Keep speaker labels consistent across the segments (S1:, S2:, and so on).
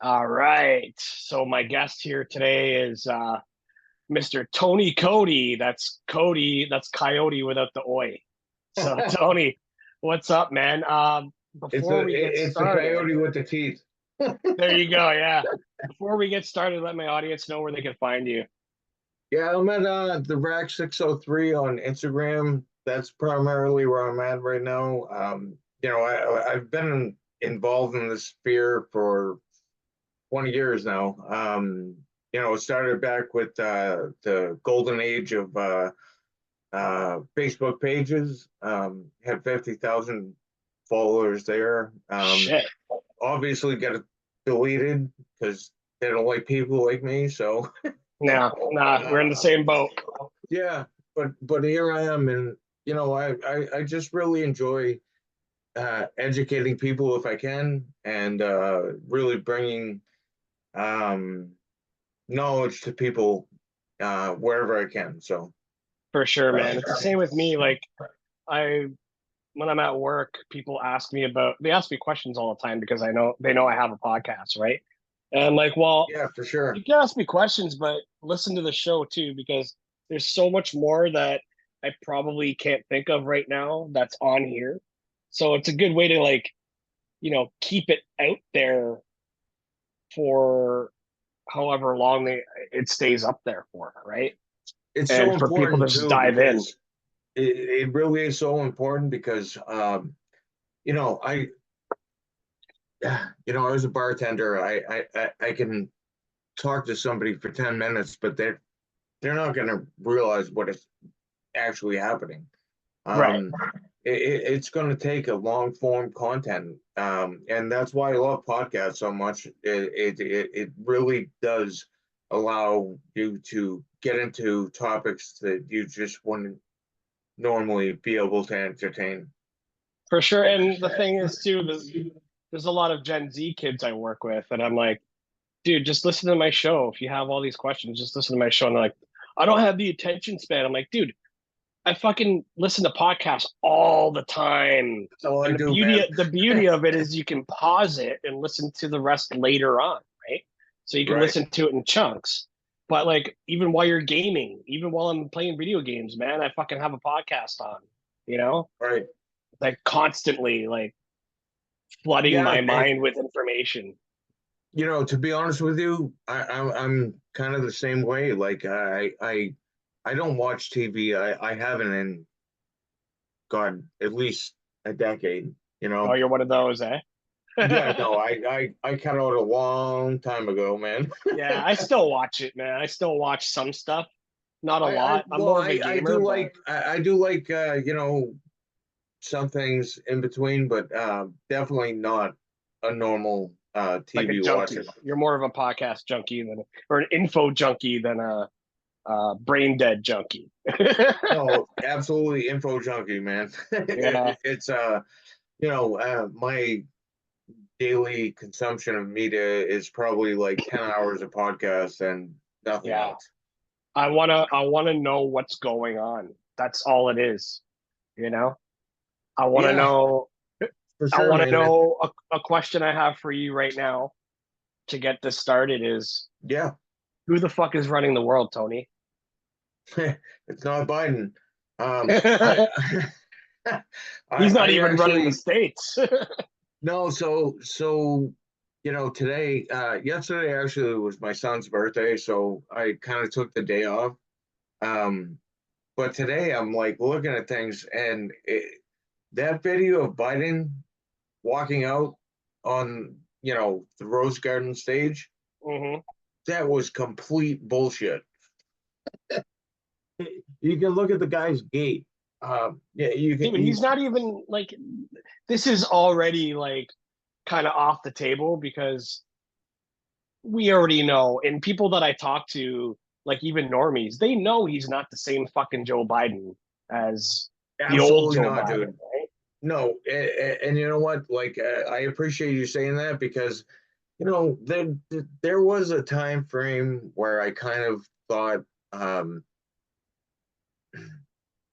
S1: All right. So my guest here today is Mr. Tony Cote. That's Cody. That's Coyote without the oi. So Tony, what's up, man? Before we get
S2: It's the
S1: started,
S2: coyote with the teeth.
S1: there you go. Yeah. Before we get started, let my audience know where they can find you.
S2: Yeah, I'm at the Rack 603 on Instagram. That's primarily where I'm at right now. I've been involved in this sphere for 20 years now. It started back with the golden age of Facebook pages. Had 50,000 followers there.
S1: Shit.
S2: Obviously got it deleted because they don't like people like me. So
S1: Nah, we're in the
S2: uh,
S1: same boat.
S2: yeah, but here I am, and I just really enjoy educating people if I can, and really bringing um, knowledge to people wherever I can. So
S1: For sure, man. It's the same with me. Like I when I'm at work, people ask me they ask me questions all the time because they know I have a podcast, right? And I'm like, well,
S2: yeah, for sure.
S1: you can ask me questions, but listen to the show too, because there's so much more that I probably can't think of right now that's on here. So it's a good way to keep it out there for however long it stays up there for, right?
S2: It's so
S1: And for people to
S2: important
S1: just
S2: too
S1: dive in.
S2: because it really is so important because you know I I was a bartender. I can talk to somebody for 10 minutes, but they're not going to realize what is actually happening.
S1: Right.
S2: Um, it's going to take a long form content, and that's why I love podcasts so much. It really does allow you to get into topics that you just wouldn't normally be able to entertain.
S1: For sure. And the thing is too, there's a lot of Gen Z kids I work with, and I'm like, dude, just listen to my show. If you have all these questions, just listen to my show. And they're like, I don't have the attention span. I'm like, dude, I fucking listen to podcasts all the time.
S2: That's all I
S1: And
S2: do, man.
S1: the beauty of it is you can pause it and listen to the rest later on, right? So you can
S2: Right,
S1: listen to it in chunks. But like even while you're gaming, even while I'm playing video games, man, I fucking have a podcast on, you know?
S2: right.
S1: Like constantly like flooding
S2: Yeah,
S1: my mind with information.
S2: to be honest with you, I'm kind of the same way. Like I don't watch TV. I haven't in God at least a decade. You
S1: Oh,
S2: know.
S1: you're one of those, eh?
S2: Yeah, no, I cut out a long time ago, man.
S1: Yeah, I still watch it, man. I still watch some stuff, not a
S2: I
S1: lot. I'm more of a
S2: I
S1: gamer,
S2: do
S1: but
S2: like I do like some things in between, but definitely not a normal
S1: like a
S2: TV watcher.
S1: junkie. You're more of a podcast junkie than or an info junkie than a brain dead junkie.
S2: No, absolutely info junkie, man.
S1: Yeah,
S2: It's my daily consumption of media is probably like 10 hours of podcast and nothing
S1: yeah.
S2: else.
S1: I wanna know what's going on. That's all it is, you know? I wanna
S2: Yeah,
S1: know
S2: for
S1: I
S2: sure,
S1: wanna
S2: man.
S1: know a question I have for you right now to get this started is
S2: Yeah,
S1: who the fuck is running the world, Tony?
S2: it's not Biden. I,
S1: He's not
S2: I
S1: even running the
S2: actually
S1: states.
S2: no. So today, yesterday actually was my son's birthday, so I kind of took the day off. Um, but today I'm like looking at things, and that video of Biden walking out on the Rose Garden stage,
S1: hmm
S2: that was complete bullshit. You can look at the guy's gait. Yeah, you can.
S1: Dude, he's not even like this is already like kind of off the table because we already know, and people that I talk to, like even normies, they know he's not the same fucking Joe Biden as the old
S2: Absolutely
S1: Joe
S2: not,
S1: Biden,
S2: dude.
S1: right?
S2: No, and you know what? Like, I appreciate you saying that because there was a time frame where I kind of thought um,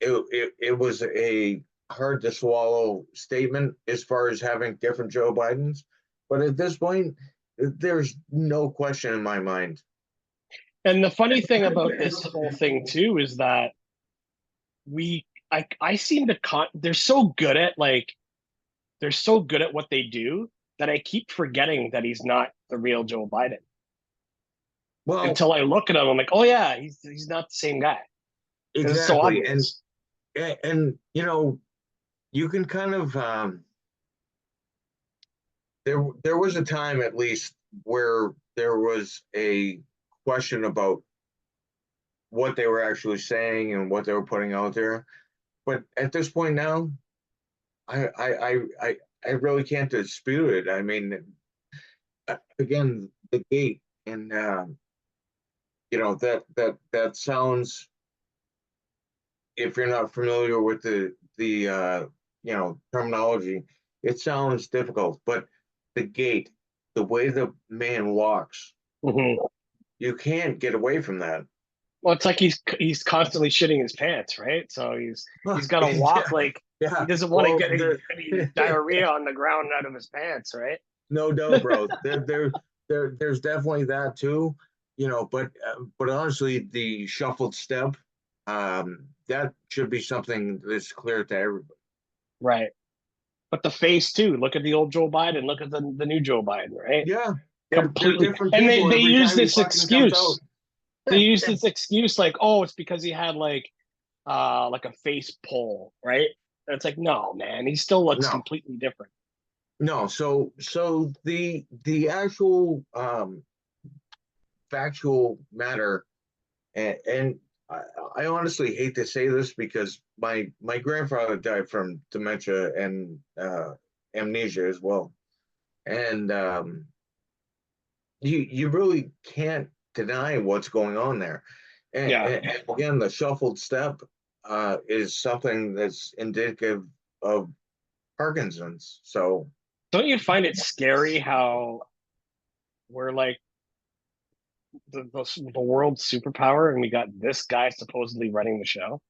S2: it was a hard to swallow statement as far as having different Joe Bidens, but at this point. There's no question in my mind.
S1: And the funny thing about this whole thing too is that I seem to they're so good at they're so good at what they do that I keep forgetting that he's not the real Joe Biden.
S2: Well,
S1: Until I look at him, I'm like, oh yeah, he's not the same guy. Because it's so
S2: exactly,
S1: obvious.
S2: and you can kind of there was a time at least where there was a question about what they were actually saying and what they were putting out there. But at this point now, I I I I, I really can't dispute it. I mean, again, the gate and that sounds, if you're not familiar with the terminology, it sounds difficult, but the gait, the way the man walks,
S1: Mm-hmm.
S2: you can't get away from that.
S1: Well, it's like he's constantly shitting his pants, right? So he's got to walk
S2: Yeah,
S1: like he
S2: yeah.
S1: doesn't want to
S2: Well,
S1: get any diarrhea on the ground out of his pants, right?
S2: no doubt, bro. There's definitely that too. But honestly, the shuffled step, that should be something that's clear to everybody.
S1: Right. But the face too. Look at the old Joe Biden. Look at the new Joe Biden, right?
S2: Yeah, they're
S1: Completely.
S2: different
S1: And
S2: people
S1: they
S2: every
S1: use
S2: time he
S1: this
S2: fucking comes out.
S1: excuse. They use this excuse like, oh, it's because he had like a face pull, right? And it's like, no, man, he still looks
S2: No,
S1: completely different.
S2: no. So the actual factual matter, and I honestly hate to say this because my grandfather died from dementia and amnesia as well, and you really can't deny what's going on there.
S1: Yeah.
S2: And again, the shuffled step is something that's indicative of Parkinson's. So
S1: Don't you find it scary how we're like the world's superpower and we got this guy supposedly running the show?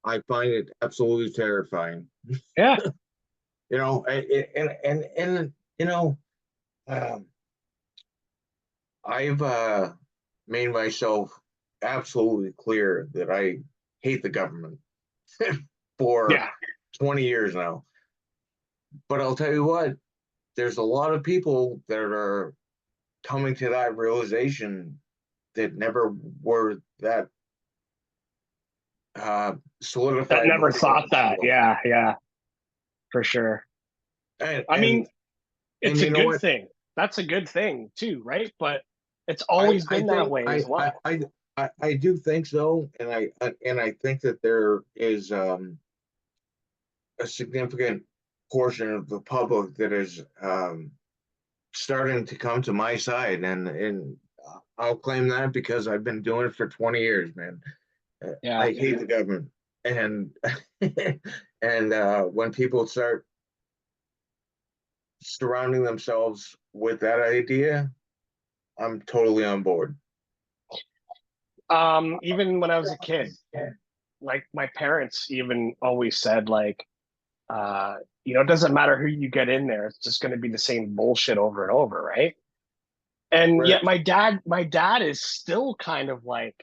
S2: I find it absolutely terrifying.
S1: Yeah.
S2: And um, I've made myself absolutely clear that I hate the government for
S1: Yeah.
S2: 20 years now. But I'll tell you what, there's a lot of people that are coming to that realization that never were that
S1: That
S2: solidified
S1: never
S2: believers,
S1: thought
S2: if you
S1: that.
S2: will.
S1: Yeah, yeah, for sure.
S2: And
S1: I
S2: and
S1: mean,
S2: and
S1: it's a
S2: you know
S1: good
S2: what?
S1: thing. That's a good thing too, right? But it's
S2: I
S1: always
S2: I
S1: been that
S2: think
S1: way as well.
S2: I do think so, and I think that there is a significant portion of the public that is starting to come to my side, and I'll claim that because I've been doing it for 20 years, man.
S1: Yeah.
S2: I hate the government, and and when people start surrounding themselves with that idea, I'm totally on board.
S1: Even when I was a kid, like my parents even always said uh, it doesn't matter who you get in there, it's just going to be the same bullshit over and over, right? And yet
S2: Correct.
S1: my dad is still kind of like,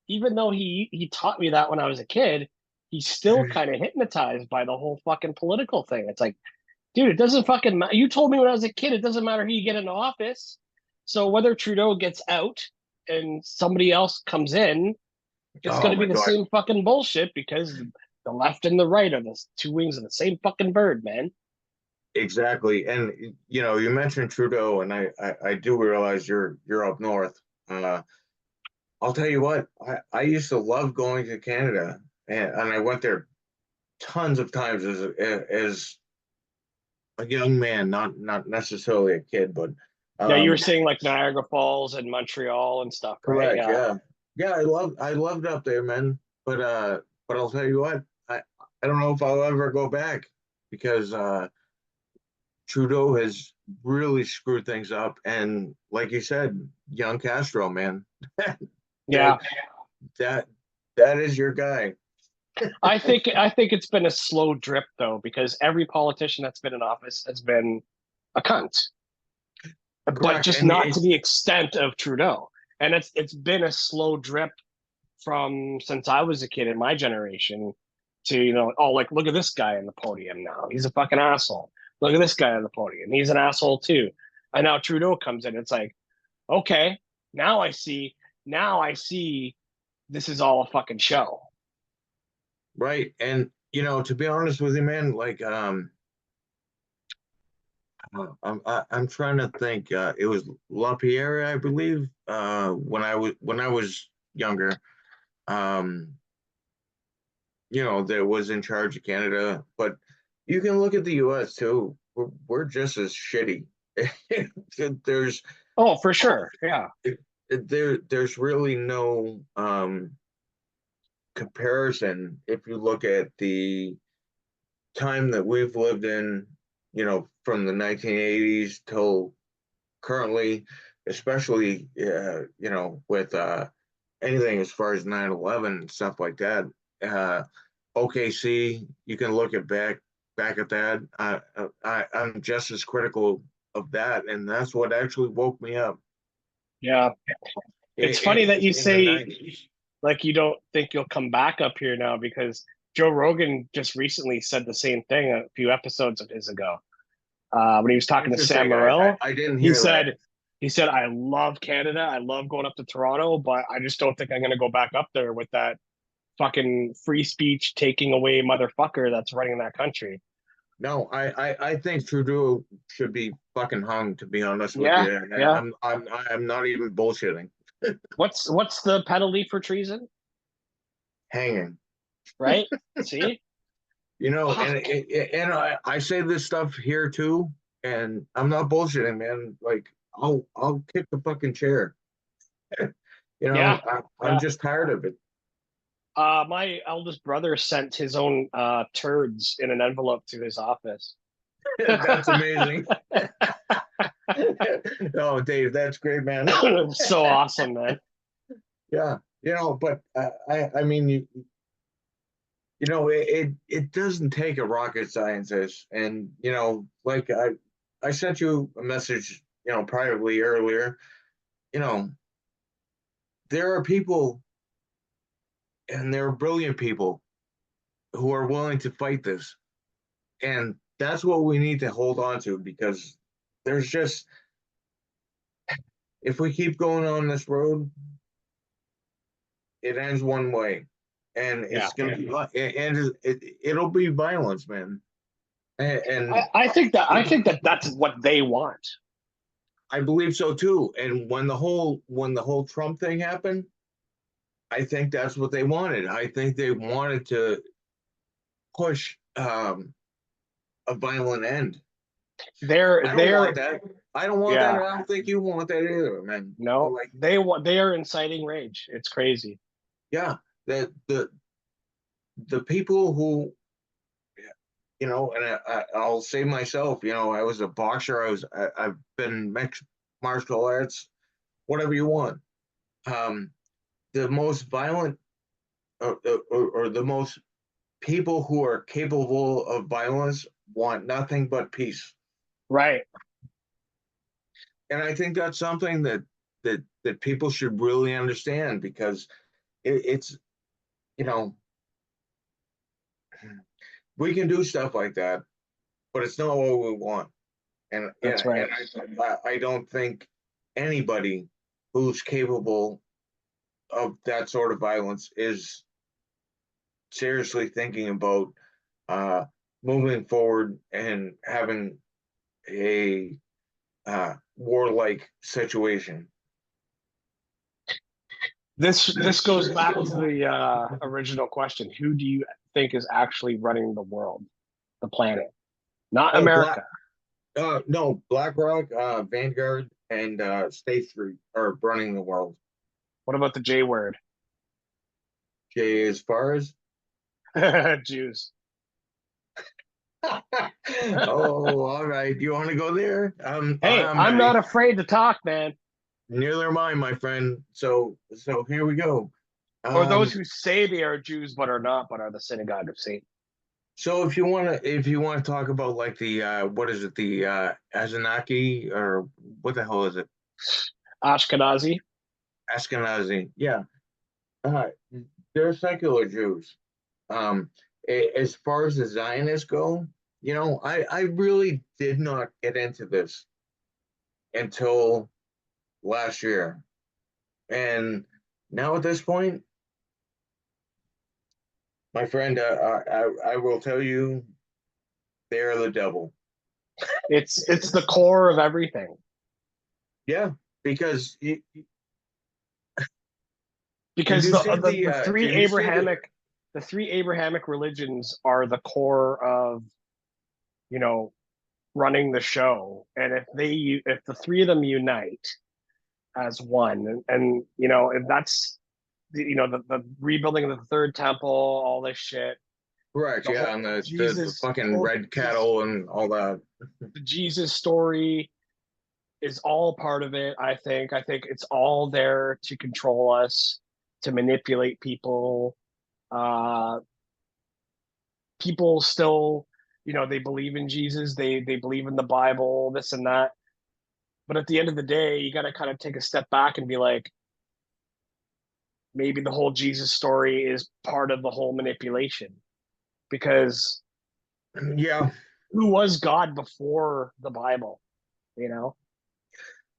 S1: even though he taught me that when I was a kid, he's still kind of hypnotized by the whole fucking political thing. It's like, dude, it doesn't fucking matter. You told me when I was a kid, it doesn't matter who you get into office. So whether Trudeau gets out and somebody else comes in, it's going
S2: Oh
S1: to be
S2: my
S1: the
S2: God.
S1: same fucking bullshit because the left and the right are the two wings of the same fucking bird, man.
S2: Exactly. And you mentioned Trudeau, and I do realize you're up north. Uh, I'll tell you what, I used to love going to Canada, and I went there tons of times as a young man, not necessarily a kid, but
S1: Yeah, you were
S2: um,
S1: saying like Niagara Falls and Montreal and stuff, right?
S2: correct,
S1: Yeah.
S2: yeah, yeah. I loved up there, man. But I'll tell you what, I don't know if I'll ever go back because Trudeau has really screwed things up, and like you said, young Castro, man, that
S1: Yeah.
S2: that that is your guy.
S1: I think it's been a slow drip though, because every politician that's been in office has been a cunt. but
S2: correct.
S1: just
S2: And
S1: not to
S2: it's
S1: the extent of Trudeau. And it's been a slow drip from since I was a kid in my generation to, oh, like, look at this guy on the podium now. He's a fucking asshole. Look at this guy on the podium. He's an asshole too. And now Trudeau comes in. It's like, okay, now I see. Now I see this is all a fucking show.
S2: right. And to be honest with you, man, like I'm trying to think. It was LaPierre, I believe. When I was younger, um, that was in charge of Canada. But you can look at the U.S. too. We're just as shitty. There's
S1: Oh, for sure. Yeah.
S2: there's really no comparison if you look at the time that we've lived in, from the 1980s till currently, especially, with anything as far as 9/11 and stuff like that. Uh, OKC, you can look at back at that. I'm just as critical of that, and that's what actually woke me up
S1: Yeah. It's funny that you
S2: in the
S1: say
S2: 90s.
S1: like you don't think you'll come back up here now because Joe Rogan just recently said the same thing a few episodes of his ago. When he was talking to Sam
S2: Interesting. I
S1: Morril,
S2: I didn't
S1: he
S2: hear that.
S1: said he said I love Canada. I love going up to Toronto, but I just don't think I'm going to go back up there with that fucking free speech taking away motherfucker that's running that country.
S2: No, I think Trudeau should be fucking hung, to be honest with
S1: Yeah,
S2: you. And
S1: yeah.
S2: I'm not even bullshitting.
S1: What's the penalty for treason?
S2: Hanging.
S1: Right? See?
S2: And
S1: Fuck.
S2: I say this stuff here too, and I'm not bullshitting, man. Like I'll kick the fucking chair.
S1: Yeah,
S2: I'm
S1: yeah.
S2: just tired of it.
S1: My eldest brother sent his own turds in an envelope to his office.
S2: That's amazing. Oh, Dave, that's great, man.
S1: So awesome, man.
S2: Yeah, but I mean, it doesn't take a rocket scientist, and like I sent you a message, privately earlier. You know, there are people, and there are brilliant people who are willing to fight this, and that's what we need to hold on to because there's just if we keep going on this road, it ends one way, and
S1: Yeah.
S2: it's gonna be and it'll be violence, man. And
S1: I think that that's what they want.
S2: I believe so too. And when the whole Trump thing happened, I think that's what they wanted. I think they wanted to push a violent end.
S1: They're
S2: I don't want
S1: they're
S2: that. I don't want that.
S1: yeah.
S2: And I don't think you want that either, man.
S1: No,
S2: Like,
S1: they are inciting rage. It's crazy.
S2: yeah, the people who, and I'll say myself, I was a boxer. I've been mixed martial arts, whatever you want. Um, the most violent or the most people who are capable of violence want nothing but peace.
S1: Right.
S2: And I think that's something that people should really understand because it's you know we can do stuff like that, but it's not what we want. And
S1: That's right.
S2: I don't think anybody who's capable of that sort of violence is seriously thinking about uh, moving forward and having a warlike situation.
S1: This goes back to the original question. Who do you think is actually running the world, the planet? Not
S2: Oh, Black.
S1: America.
S2: No, BlackRock, Vanguard, and State Street are running the world.
S1: What about the J word?
S2: Okay, as far as
S1: Jews.
S2: oh, all right. You want to go there?
S1: Hey,
S2: I'm
S1: I'm not
S2: ready.
S1: afraid to talk, man.
S2: Neither am I, my friend. So here we go.
S1: Or those
S2: Um,
S1: who say they are Jews but are not, but are the synagogue of Satan.
S2: so if you want to talk about like the what is it, the Anunnaki or what the hell is it?
S1: Ashkenazi.
S2: Ashkenazi. Yeah. Uh, they're secular Jews. Um, as far as the Zionists go, I really did not get into this until last year. And now at this point, my friend, I will tell you, they're the devil.
S1: It's the core of everything.
S2: Yeah, because did
S1: Because
S2: you see
S1: the three
S2: did you see
S1: Abrahamic religions are the core of, you know, running the show. And if the three of them unite as one, and if that's the rebuilding of the third temple, all this shit,
S2: correct?
S1: the
S2: Yeah,
S1: whole
S2: and the
S1: Jesus,
S2: fucking red cattle and all that.
S1: the Jesus story is all part of it. I think it's all there to control us, to manipulate people. Uh, People still, they believe in Jesus, they believe in the Bible, this and that. But at the end of the day, you got to kind of take a step back and be like, maybe the whole Jesus story is part of the whole manipulation. Because
S2: Yeah.
S1: who was God before the Bible?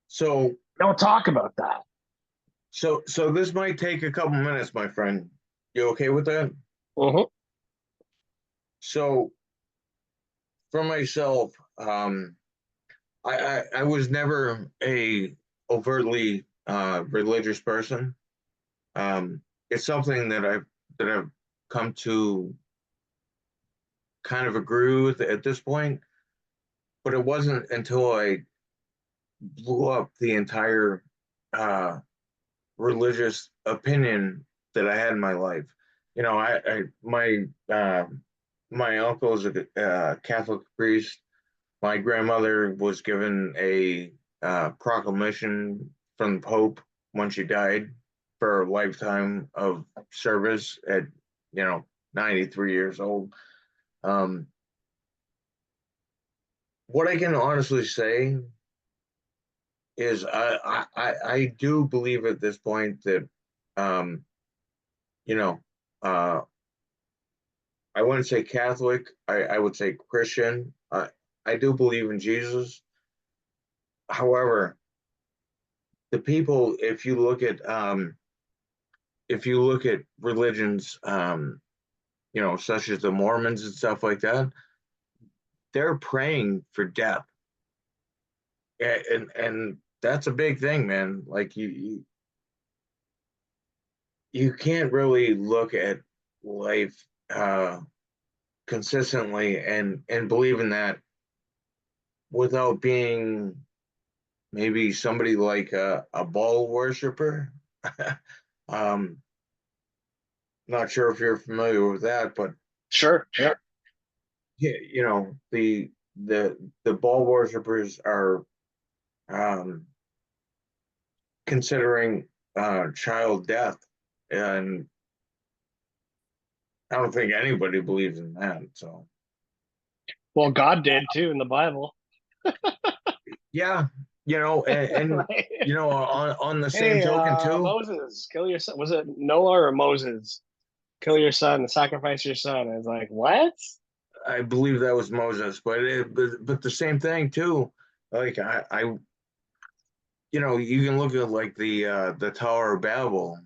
S2: So
S1: Don't talk about that.
S2: so this might take a couple minutes, my friend. You okay with that?
S1: Uh-huh.
S2: So for myself, I was never a overtly religious person. It's something that I've come to kind of agree with at this point, but it wasn't until I blew up the entire uh, religious opinion that I had in my life. I my uncle is a Catholic priest. My grandmother was given a proclamation from the Pope when she died for a lifetime of service at 93 years old. Um, what I can honestly say is I do believe at this point that um, you know uh, I wouldn't say Catholic. I would say Christian. I do believe in Jesus. However, the people, if you look at religions, such as the Mormons and stuff like that, they're praying for death, and that's a big thing, man. Like you can't really look at life consistently and believe in that without being maybe somebody like a Baal worshiper. um, Not sure if you're familiar with that, but
S1: Sure, sure.
S2: yeah, the Baal worshippers are um, considering child death, and I don't think anybody believes in that. So
S1: Well, God did too in the Bible.
S2: yeah, and
S1: Right?
S2: on the same
S1: Hey,
S2: token too,
S1: Moses, kill your son. Was it Noah or Moses? Kill your son, sacrifice your son. I was like, what?
S2: I believe that was Moses, but the same thing too. Like you can look at like the Tower of Babel,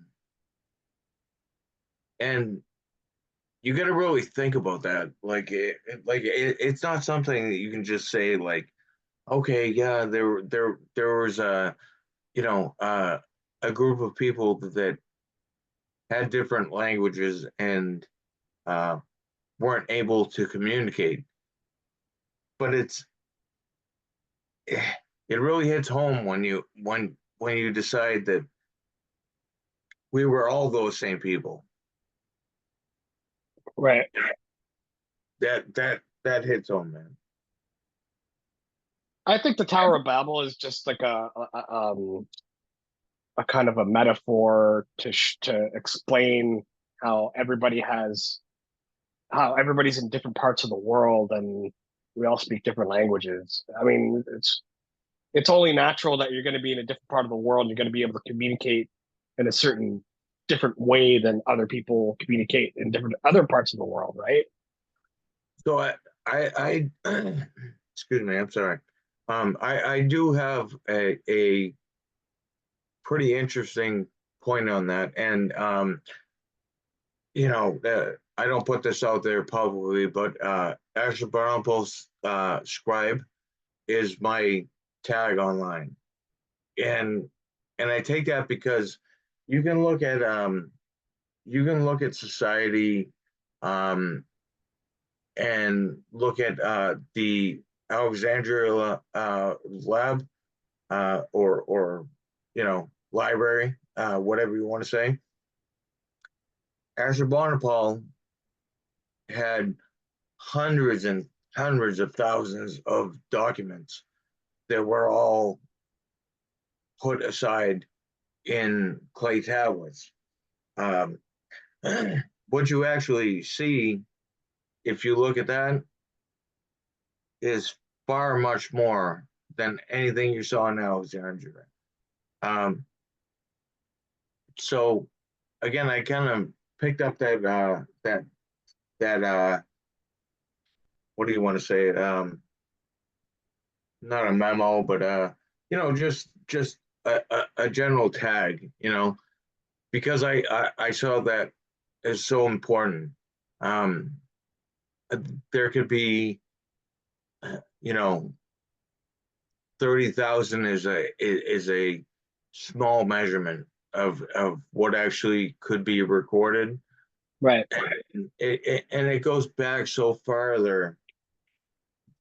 S2: and you got to really think about that. It's not something that you can just say like, okay, yeah, there was you know uh, a group of people that had different languages and uh, weren't able to communicate. But it really hits home when you decide that we were all those same people.
S1: Right.
S2: That hits home, man.
S1: I think the Tower of Babel is just like a kind of a metaphor to explain how everybody's in different parts of the world and we all speak different languages. I mean, it's it's only natural that you're going to be in a different part of the world. You're going to be able to communicate in a certain different way than other people communicate in different other parts of the world, right?
S2: So excuse me, I'm sorry. I do have a pretty interesting point on that, and I don't put this out there publicly, but Ashurbanipal's scribe is my tag online, and I take that because you can look at society, um, and look at the Alexandria lab, or library, whatever you want to say. Ashurbanipal had hundreds and hundreds of thousands of documents that were all put aside in clay tablets. Um, what you actually see, if you look at that, is far much more than anything you saw in Alexandria. Um, so again, I kind of picked up that what do you want to say? Not a memo, but just a general tag, because I saw that as so important. Um, there could be, you know, 30,000 is a small measurement of what actually could be recorded.
S1: Right.
S2: And it goes back so farther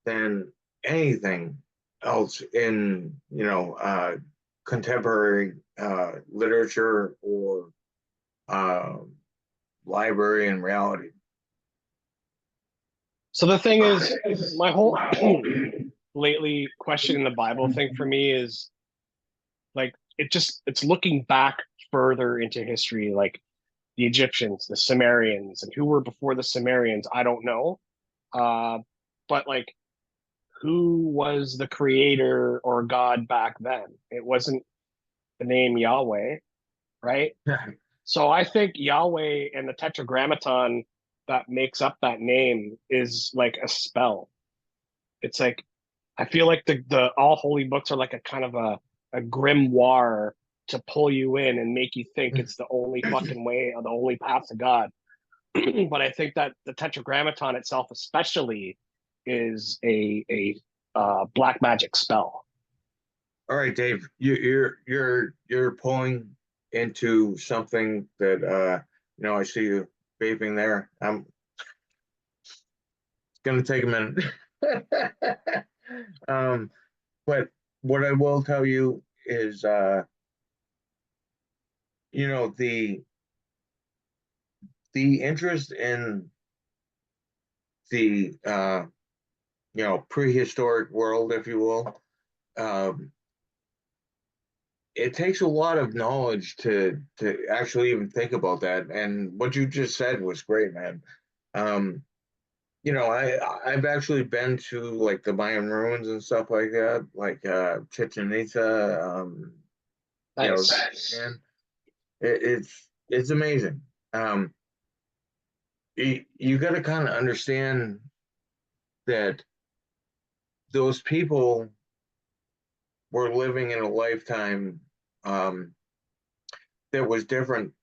S2: than anything else in contemporary literature or uh, library and reality.
S1: So the thing is, my whole lately questioning the Bible thing for me is like it's looking back further into history, like the Egyptians, the Sumerians, and who were before the Sumerians, I don't know. But like who was the creator or God back then? It wasn't the name Yahweh, right? So I think Yahweh and the Tetragrammaton that makes up that name is like a spell. It's like I feel like the all holy books are like a kind of a grimoire to pull you in and make you think it's the only fucking way or the only path to God. But I think that the Tetragrammaton itself, especially, is a black magic spell.
S2: All right, Dave, you're pulling into something that I see you vaping there. It's gonna take a minute. um, but what I will tell you is, the interest in the prehistoric world, if you will. Um, it takes a lot of knowledge to actually even think about that. And what you just said was great, man. Um, I've actually been to like the Mayan ruins and stuff like that, like Chichen Itza.
S1: Nice.
S2: And it's amazing. Um, you got to kind of understand that those people were living in a lifetime um, that was different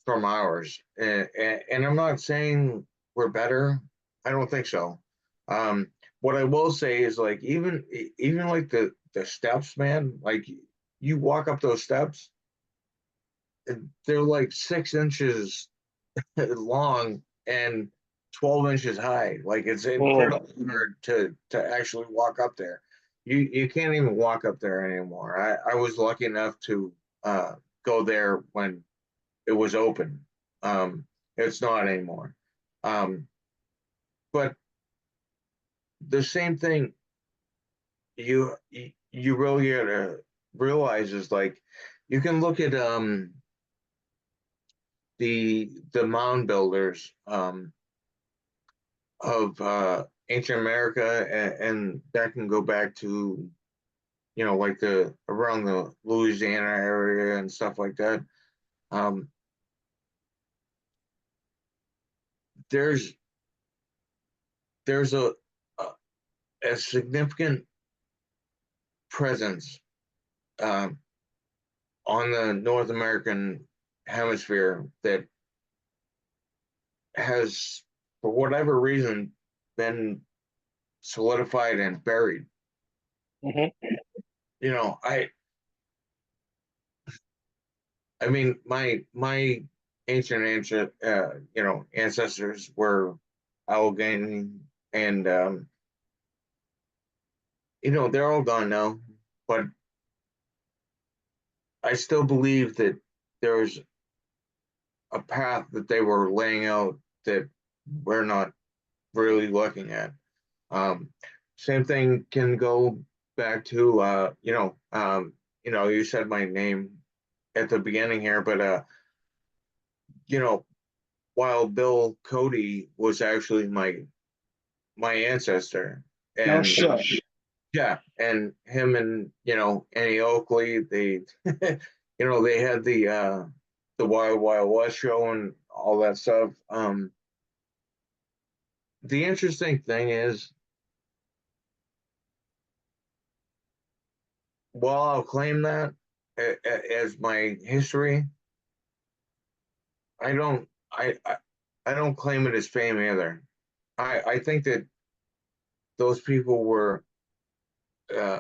S2: from ours. And I'm not saying we're better. I don't think so. Um, what I will say is like even like the steps, man. Like you walk up those steps, and they're like 6 inches long and 12 inches high. Like it's
S1: Mm.
S2: incredibly hard to actually walk up there. You can't even walk up there anymore. I was lucky enough to go there when it was open. It's not anymore. Um, but the same thing you really gotta realize is like you can look at the mound builders of ancient America, and that can go back to like the around the Louisiana area and stuff like that. Um, there's there's a, a significant presence um, on the North American hemisphere that has, for whatever reason, been solidified and buried.
S1: Hmm.
S2: You know, I mean, my ancestors were Allegheny, and they're all gone now. But I still believe that there's a path that they were laying out that we're not really looking at. Um, Same thing can go back to you said my name at the beginning here, but you know, while Bill Cody was actually my ancestor,
S1: No
S2: and
S1: shit.
S2: yeah, and him and Annie Oakley, they they had the Wild Wild West show and all that stuff. The interesting thing is, while I'll claim that as my history, I don't I don't claim it as fame either. I think that those people were uh,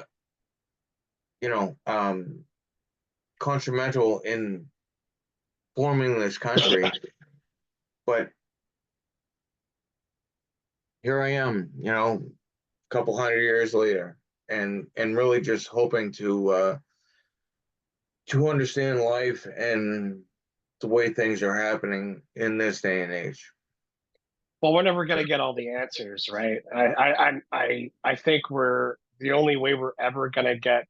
S2: you know um, instrumental in forming this country, but here I am, a couple hundred years later, and really just hoping to understand life and the way things are happening in this day and age.
S1: Well, we're never gonna get all the answers, right? I think we're the only way we're ever gonna get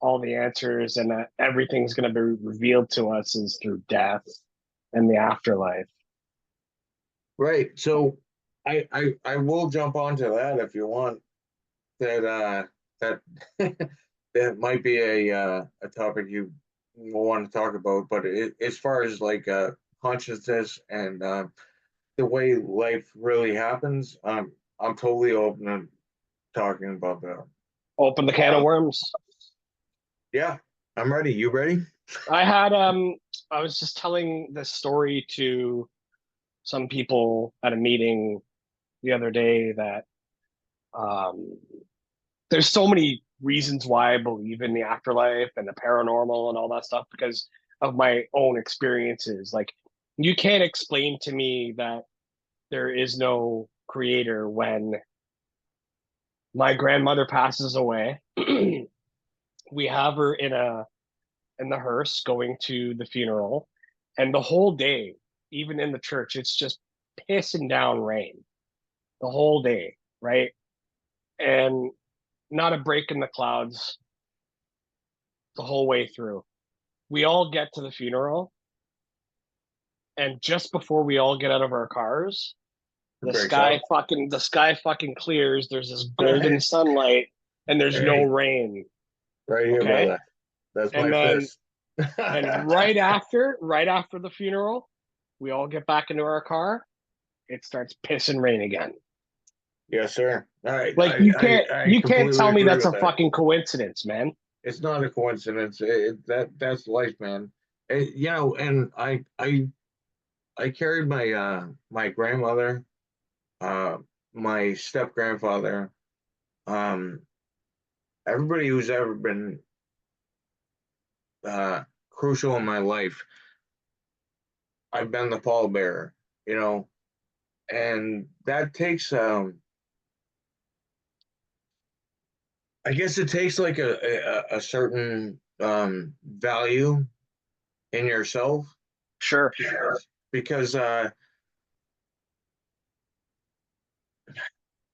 S1: all the answers and that everything's gonna be revealed to us is through death and the afterlife.
S2: Right. So I will jump onto that if you want. That that might be a topic you want to talk about, but as far as like consciousness and the way life really happens, I'm totally open to talking about that.
S1: Open the can of worms.
S2: Yeah, I'm ready. You ready?
S1: I had I was just telling this story to some people at a meeting the other day that um there's so many reasons why I believe in the afterlife and the paranormal and all that stuff because of my own experiences. Like you can't explain to me that there is no creator when my grandmother passes away. We have her in the hearse going to the funeral, and the whole day, even in the church, it's just pissing down rain the whole day, right? And not a break in the clouds the whole way through. We all get to the funeral, and just before we all get out of our cars,
S2: It breaks up.
S1: the sky fucking clears. There's this golden
S2: Right,
S1: sunlight, and there's no
S2: right,
S1: rain.
S2: right here,
S1: Okay,
S2: brother. That's
S1: and
S2: my
S1: then
S2: fist.
S1: and right after the funeral, we all get back into our car. It starts pissing rain again.
S2: Yes, sir. All right,
S1: Like
S2: I
S1: you can't
S2: completely
S1: tell me
S2: agree
S1: that's
S2: with
S1: a
S2: that.
S1: fucking coincidence, man.
S2: It's not a coincidence. That's life, man. And I carried my grandmother, uh, my step grandfather, um, everybody who's ever been uh, crucial in my life. I've been the pallbearer, you know, and that takes I guess it takes like a certain value in yourself
S1: Sure.
S2: because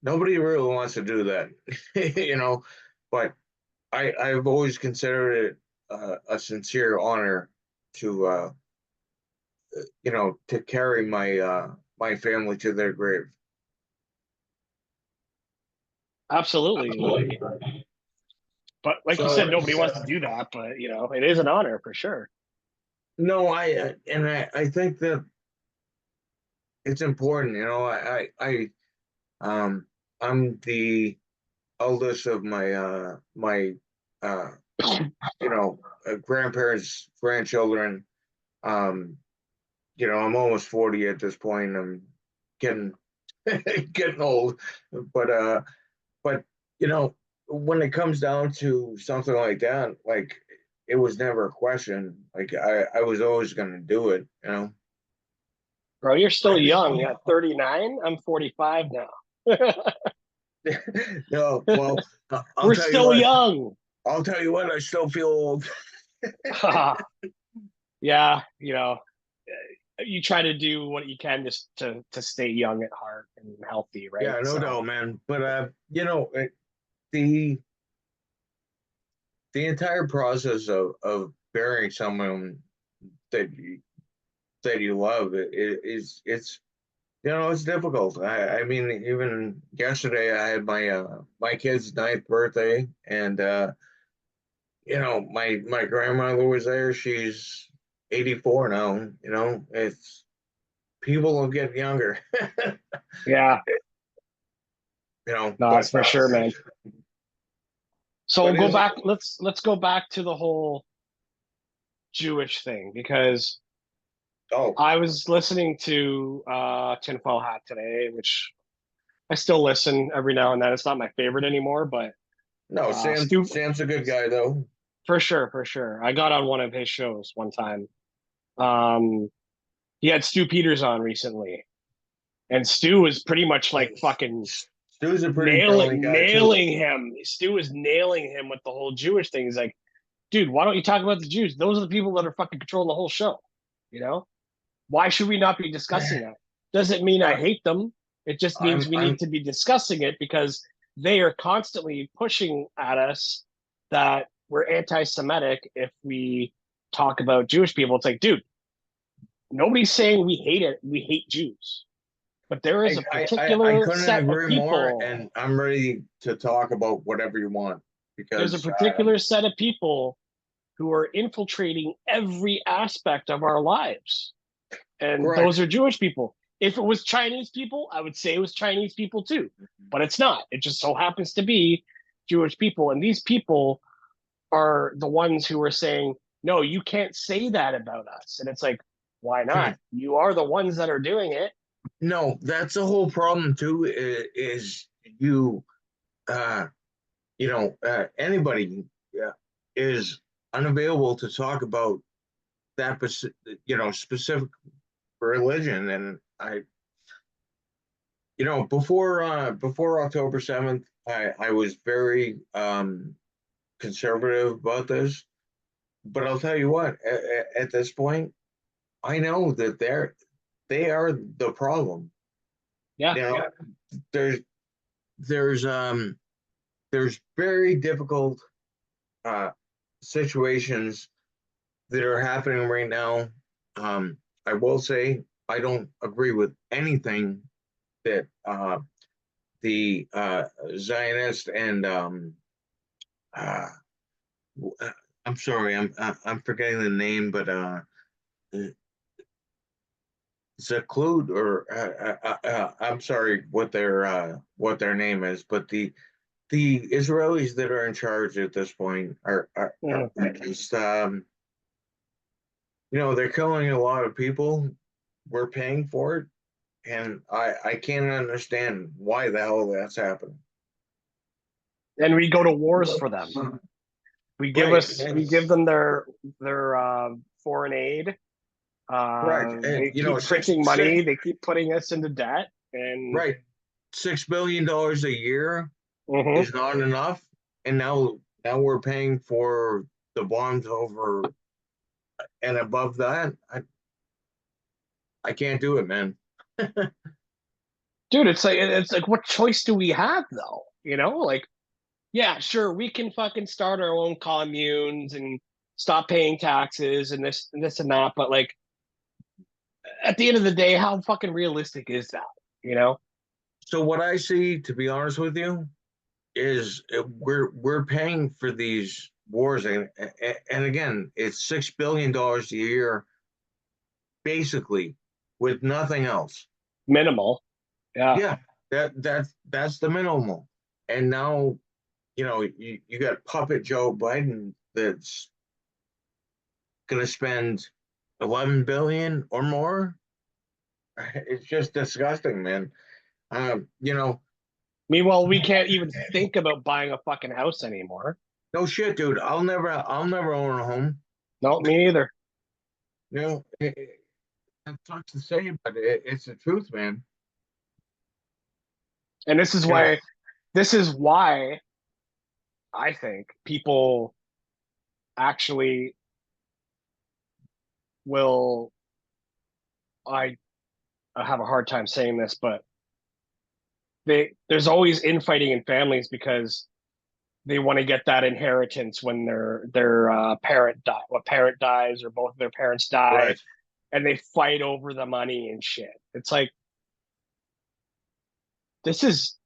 S2: nobody really wants to do that, you know. But I've always considered it a sincere honor to to carry my family to their grave.
S1: Absolutely. Like But like you
S2: So
S1: said, nobody wants to do that. But it is an honor for sure.
S2: no, I think that it's important. Um I'm the eldest of my uh grandparents, grandchildren. Um, I'm almost 40 at this point. I'm getting getting old, but but when it comes down to something like that, like it was never a question. Like I was always gonna do it.
S1: Bro, you're still young. At 39, I'm 45 now.
S2: No, well, I'll
S1: We're
S2: tell you
S1: still
S2: what.
S1: young.
S2: I'll tell you what. I still feel old.
S1: Yeah, you try to do what you can just to stay young at heart and healthy, right?
S2: Yeah, no
S1: So
S2: doubt, man. But the the entire process of burying someone that you love is it's difficult. I mean, even yesterday I had my kid's ninth birthday, and my grandmother was there. She's 84 now. It's people will get younger.
S1: yeah, no,
S2: But
S1: that's for sure, man. So we'll
S2: but
S1: go
S2: is
S1: back. Let's go back to the whole Jewish thing because
S2: oh
S1: I was listening to Tinfoil Hat today, which I still listen every now and then. It's not my favorite anymore, but
S2: no,
S1: Stu
S2: Sam's a good guy though.
S1: for sure, for sure. I got on one of his shows one time. Um, he had Stu Peters on recently, and Stu was pretty much like fucking
S2: Stu's a pretty brilliant
S1: nailing
S2: guy too.
S1: nailing him. Stu was nailing him with the whole Jewish thing. He's like, dude, why don't you talk about the Jews? Those are the people that are fucking controlling the whole show. You know, why should we not be discussing that? Doesn't mean I
S2: I,
S1: hate them. It just means we need
S2: I'm
S1: to be discussing it because they are constantly pushing at us that we're anti-Semitic if we talk about Jewish people. It's like, dude, nobody's saying we hate it. We hate Jews, but there is a
S2: I
S1: particular
S2: couldn't
S1: set of
S2: agree more,
S1: people.
S2: and I'm ready to talk about whatever you want
S1: There's a
S2: because
S1: particular set of people who are infiltrating every aspect of our lives. And those
S2: correct.
S1: are Jewish people. If it was Chinese people, I would say it was Chinese people too, but it's not. It just so happens to be Jewish people. And these people are the ones who are saying, no, you can't say that about us. And it's like, why not? You are the ones that are doing it.
S2: No, that's the whole problem too. Is you uh anybody is unavailable to talk about that specific religion, and I before October 7th, I was very conservative about this, but I'll tell you what, at this point I know that they are the problem.
S1: Yeah.
S2: you know there's there's um there's very difficult uh situations that are happening right now. I will say I don't agree with anything that the Zionist and uh, I'm sorry, I'm forgetting the name, but Zaklud, or I'm sorry what their name is, but the Israelis that are in charge at this point are just they're killing a lot of people. We're paying for it, and I can't understand why the hell that's happening.
S1: And we go to wars for them.
S2: Right.
S1: We give them their foreign aid.
S2: Correct. And
S1: They keep printing money. They keep putting us into debt. And
S2: right, $6 billion a year
S1: mhm.
S2: is not enough, and now we're paying for the bonds over and above that. I can't do it, man.
S1: Dude, it's like what choice do we have though? Like yeah, sure, we can fucking start our own communes and stop paying taxes and this and that, but like at the end of the day, how fucking realistic is that? You know?
S2: So what I see, to be honest with you, we're paying for these wars, and again, it's $6 billion a year, basically, with nothing else.
S1: Minimal. Yeah.
S2: Yeah, that's the minimal. And now, you got puppet Joe Biden that's gonna spend 11 billion or more. It's just disgusting, man. You know,
S1: Meanwhile, we can't even think about buying a fucking house anymore.
S2: no shit, dude. I'll never own a home.
S1: No, me either.
S2: It sucks to say, but it's the truth, man.
S1: And this is
S2: You know,
S1: why I think people actually will I I have a hard time saying this, but there's always infighting in families because they want to get that inheritance when their parent dies or both of their parents die,
S2: right?
S1: and they fight over the money and shit. It's like this is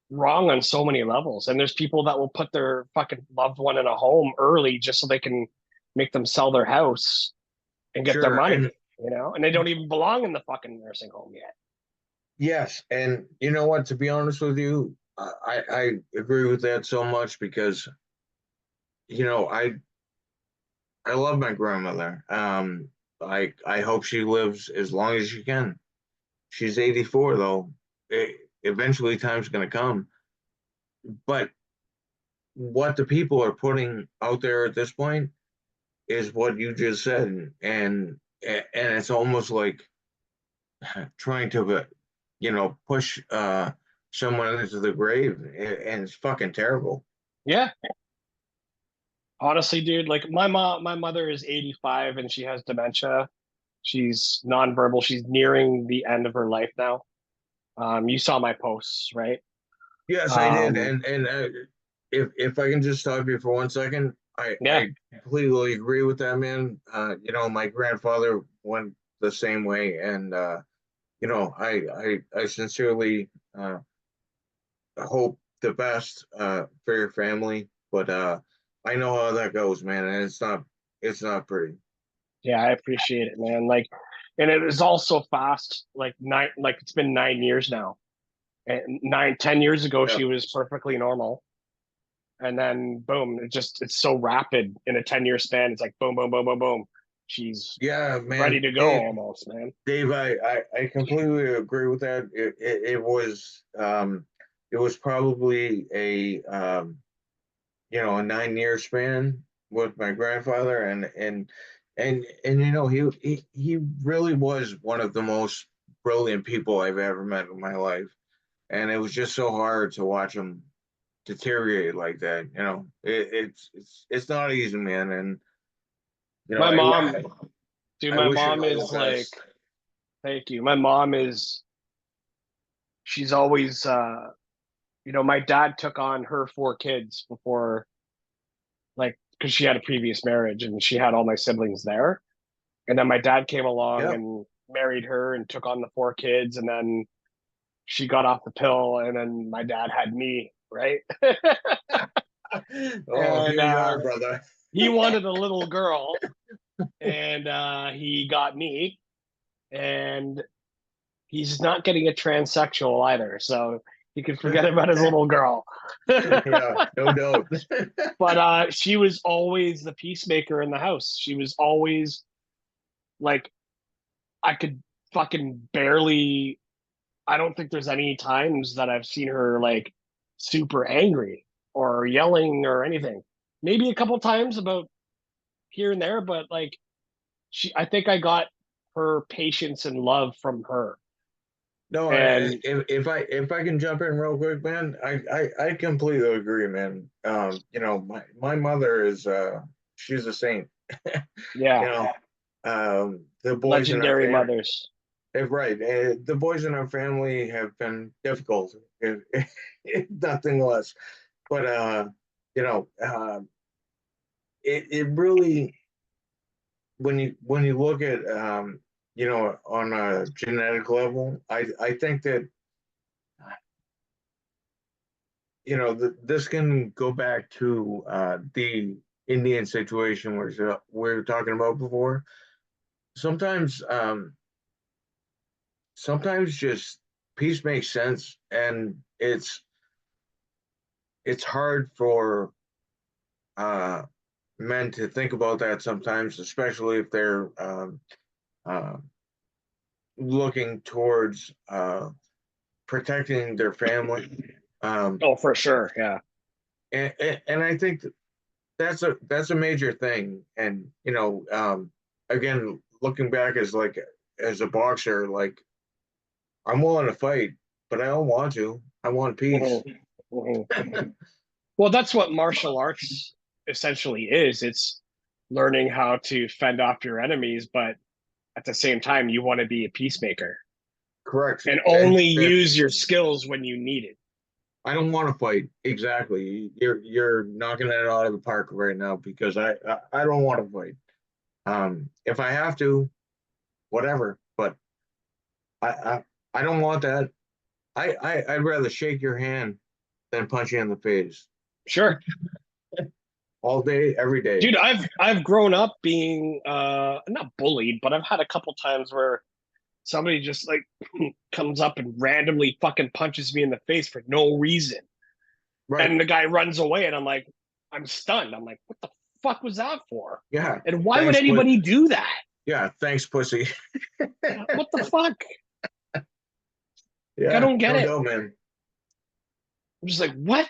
S1: wrong on so many levels. And there's people that will put their fucking loved one in a home early just so they can make them sell their house and get their
S2: Sure,
S1: money,
S2: and
S1: and they don't even belong in the fucking nursing home yet.
S2: yes, and you know what? To be honest with you, I agree with that so much because you know I love my grandmother. I hope she lives as long as she can. She's 84 though. Eventually, time's gonna come. But what the people are putting out there at this point is what you just said, and it's almost like trying to, push someone into the grave, and it's fucking terrible.
S1: Yeah. Honestly, dude, like my mother is 85 and she has dementia. She's nonverbal. She's nearing the end of her life now. You saw my posts, right?
S2: Yes, I did,
S1: Um,
S2: and if I can just stop you for 1 second,
S1: yeah,
S2: I completely agree with that, man. My grandfather went the same way, and I sincerely hope the best for your family, but I know how that goes, man, and it's not pretty.
S1: yeah, I appreciate it, man. Like, and it was all so fast. Like it's been 9 years now. And 10 years ago,
S2: Yeah,
S1: she was perfectly normal. And then boom, it's so rapid in a 10-year span. It's like boom, boom, boom, boom, boom. She's
S2: yeah,
S1: ready
S2: man,
S1: to go
S2: Dave.
S1: almost, man.
S2: Dave, I completely agree with that. It was probably a 9 year span with my grandfather, and he really was one of the most brilliant people I've ever met in my life, and it was just so hard to watch him deteriorate like that. It's not easy, man, and
S1: My
S2: I
S1: mom, dude,
S2: I
S1: my
S2: wish him
S1: mom
S2: all
S1: is
S2: the
S1: like,
S2: best.
S1: thank you. My mom is, she's always, my dad took on her 4 kids before, like, because she had a previous marriage and she had all my siblings there. And then my dad came along
S2: Yeah.
S1: and married her and took on the 4 kids. And then she got off the pill. And then my dad had me, right?
S2: Oh,
S1: And
S2: here you are, brother.
S1: he wanted a little girl and he got me. And he's not getting a transsexual either. So he can forget about his little girl.
S2: Yeah, no doubt.
S1: But she was always the peacemaker in the house. She was always like, I could fucking barely. I don't think there's any times that I've seen her like super angry or yelling or anything. Maybe a couple times about here and there, but like I think I got her patience and love from her.
S2: No,
S1: And
S2: if I can jump in real quick, man, I completely agree, man. My mother is she's a saint. You
S1: yeah,
S2: know, the boys in our
S1: legendary
S2: family,
S1: mothers.
S2: right? The boys in our family have been difficult, if nothing less. But it really, when you look at on a genetic level, I think that this can go back to the Indian situation where we were talking about before. Sometimes, sometimes just peace makes sense, and it's hard for uh, men to think about that sometimes, especially if they're uh, looking towards protecting their family.
S1: Oh, for sure. Yeah.
S2: And I think that's a major thing. And again, looking back as a boxer, like I'm willing to fight, but I don't want to. I want peace.
S1: Mhm. Mhm. Well, that's what martial arts essentially is. It's learning how to fend off your enemies, but at the same time, you want to be a peacemaker
S2: Correct.
S1: and
S2: And
S1: only
S2: that
S1: use your skills when you need it.
S2: I don't want to fight. Exactly. You're knocking it out of the park right now because I don't want to fight. If I have to, whatever. But I I, I don't want that. I'd rather shake your hand than punch you in the face
S1: Sure.
S2: all day, every day.
S1: Dude, I've grown up being not bullied, but I've had a couple times where somebody just like comes up and randomly fucking punches me in the face for no reason.
S2: Right.
S1: And the guy runs away and I'm like, I'm stunned. I'm like, what the fuck was that for?
S2: Yeah.
S1: And why would
S2: Thanks, but
S1: anybody do that?
S2: yeah, thanks, pussy.
S1: What the fuck? Like, I
S2: Yeah,
S1: don't get
S2: no
S1: it.
S2: doubt, man.
S1: I'm just like, what?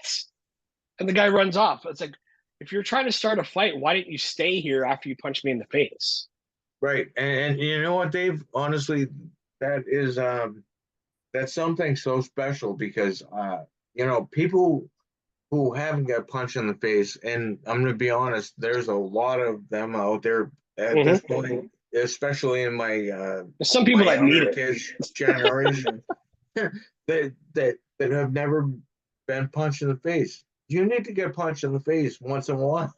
S1: And the guy runs off. It's like, if you're trying to start a fight, why didn't you stay here after you punched me in the face?
S2: Right. And you know what, Dave? Honestly, that is that's something so special because people who haven't got punched in the face, and I'm gonna be honest, there's a lot of them out there at this
S1: Mm-hmm.
S2: point, especially in
S1: There's some people
S2: my
S1: that need
S2: younger
S1: it.
S2: kids generation that have never been punched in the face. You need to get punched in the face once in a while.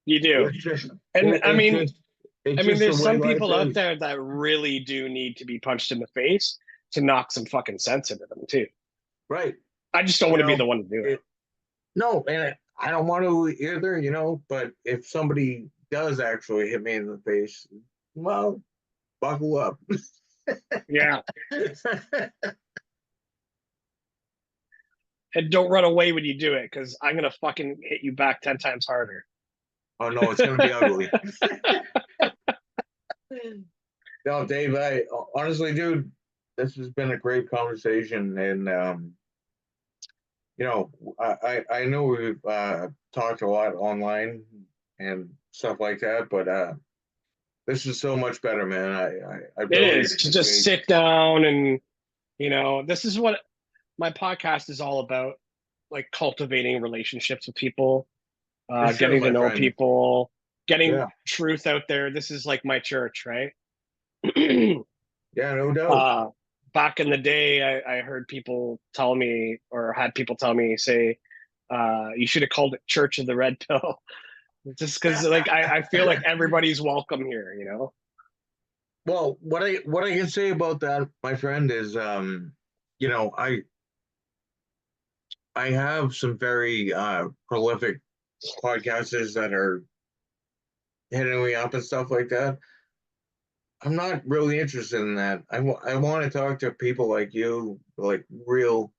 S1: You do.
S2: It's just
S1: And
S2: it, it's just it's
S1: I mean,
S2: just the
S1: there's
S2: way
S1: some
S2: life
S1: people out
S2: is.
S1: there that really do need to be punched in the face to knock some fucking sense into them too.
S2: Right.
S1: I just don't
S2: You
S1: want to be
S2: know,
S1: the one to do it.
S2: it no, and I don't want to either, but if somebody does actually hit me in the face, well, buckle up.
S1: Yeah. And don't run away when you do it, because I'm gonna fucking hit you back 10 times harder.
S2: Oh no, it's gonna be ugly. No, Dave, I honestly, dude, this has been a great conversation, and I know we've talked a lot online and stuff like that, but this is so much better, man. I
S1: It
S2: really
S1: is to just
S2: appreciate.
S1: sit down and this is what my podcast is all about, like cultivating relationships with people,
S2: For sure,
S1: getting to
S2: my
S1: know
S2: friend.
S1: people, getting
S2: Yeah,
S1: truth out there. This is like my church, right?
S2: yeah, no doubt.
S1: uh, Back in the day, I heard people tell me, or had people tell me, say, you should have called it Church of the Red Pill. Just because, like, I feel like everybody's welcome here, you know?
S2: Well, what I can say about that, my friend, is you know, I have some very prolific podcasters that are hitting me up and stuff like that. I'm not really interested in that. I want to talk to people like you, like real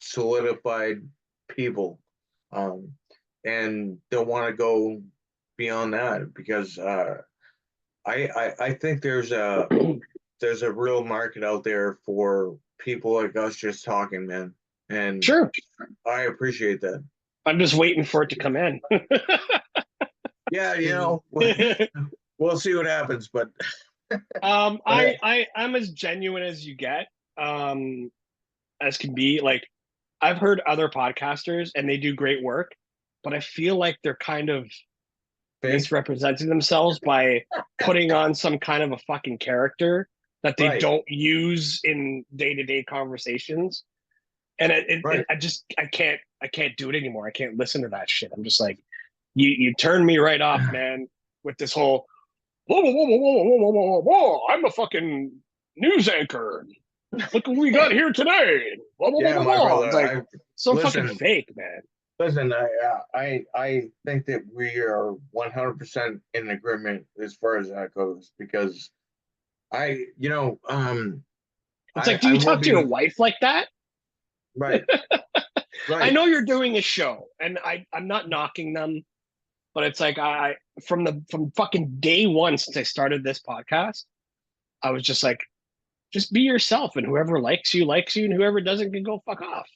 S2: solidified people, um, and don't want to go beyond that because I think there's a real market out there for people like us just talking, man, and
S1: Sure.
S2: I appreciate that.
S1: I'm just waiting for it to come in.
S2: Yeah, we'll see what happens, but but
S1: I'm as genuine as you get, as can be. Like, I've heard other podcasters and they do great work, but I feel like they're kind of
S2: fake,
S1: misrepresenting themselves by putting on some kind of a fucking character that they
S2: right,
S1: don't use in day-to-day conversations. And
S2: right.
S1: I can't do it anymore. I can't listen to that shit. I'm just like, you turn me right off, man, with this whole whoa, whoa, whoa, whoa, whoa, whoa, whoa, whoa, whoa, I'm a fucking news anchor. Look what we got here today. Blah, blah, blah,
S2: Yeah,
S1: blah,
S2: my
S1: blah. It's
S2: brother.
S1: like
S2: I
S1: so fucking
S2: listen.
S1: fake, man.
S2: Listen, I think that we are 100% in agreement as far as that goes because
S1: It's like, do
S2: I
S1: you
S2: will
S1: talk to your
S2: be
S1: wife like that?
S2: right,
S1: I
S2: right,
S1: know you're doing a show, and I'm not knocking them, but it's like from fucking day one since I started this podcast, I was just like, just be yourself, and whoever likes you, and whoever doesn't can go fuck off.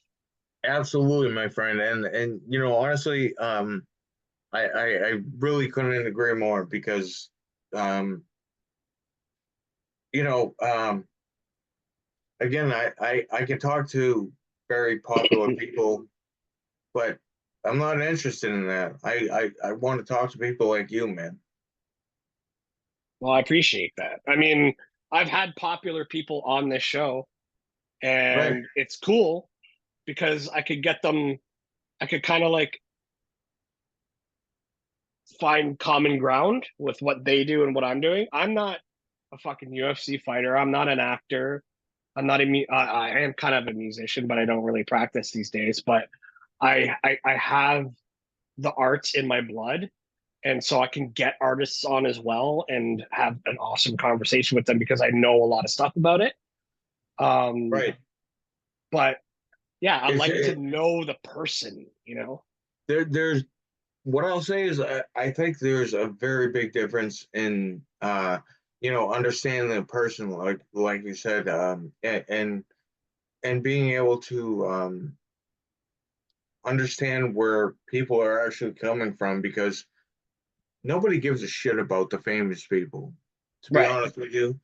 S2: absolutely, my friend, and honestly, I really couldn't agree more because, um, you know, um, again, I can talk to very popular people, but I'm not interested in that. I want to talk to people like you, man.
S1: Well, I appreciate that. I mean, I've had popular people on this show,
S2: Right.
S1: and it's cool because I could get them. I could kind of like find common ground with what they do and what I'm doing. I'm not a fucking UFC fighter. I'm not an actor. I'm not I am kind of a musician, but I don't really practice these days. But I have the arts in my blood, and so I can get artists on as well and have an awesome conversation with them because I know a lot of stuff about it. Um,
S2: Right.
S1: but yeah, I
S2: It's
S1: like to
S2: it,
S1: know the person, you know.
S2: there's what I'll say is I think there's a very big difference in understanding the person like you said and being able to understand where people are actually coming from because nobody gives a shit about the famous people. To be
S1: Right.
S2: honest with you,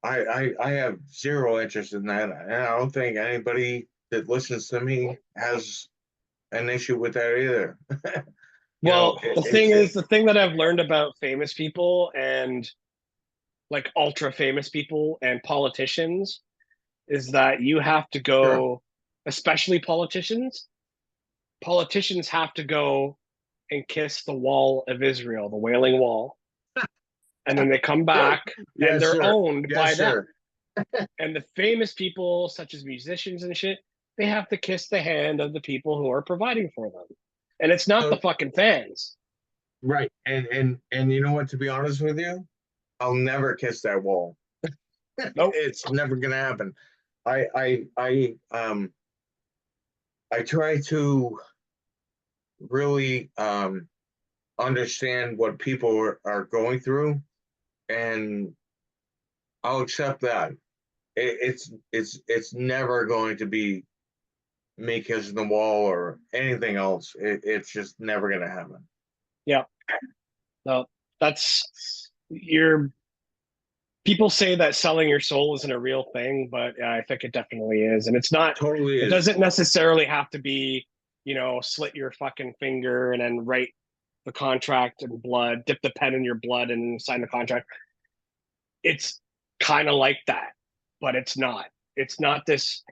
S2: I have zero interest in that, and I don't think anybody that listens to me has an issue with that either.
S1: Well, the thing
S2: It's
S1: is, the thing that I've learned about famous people and like ultra famous people and politicians is that you have to
S2: sure.
S1: go, especially politicians, politicians have to go and kiss the wall of Israel, the Wailing Wall. And then they come
S2: Yeah,
S1: back and
S2: yes,
S1: they're
S2: sir.
S1: owned
S2: Yes,
S1: by them.
S2: sir.
S1: And the famous people, such as musicians and shit, they have to kiss the hand of the people who are providing for them. And it's not the
S2: So,
S1: fucking fans.
S2: right, and you know what? To be honest with you, I'll never kiss that wall.
S1: Nope.
S2: It's never gonna happen. I I I um I try to really understand what people are going through, and I'll accept that. It's never going to be me kissing the wall or anything else. It's just never gonna happen.
S1: Yeah. No, that's your people say that selling your soul isn't a real thing, but I think it definitely is. And it's not,
S2: Totally
S1: it
S2: is.
S1: doesn't necessarily have to be, slit your fucking finger and then write the contract in blood, dip the pen in your blood and sign the contract. It's kind of like that, but it's not. It's not this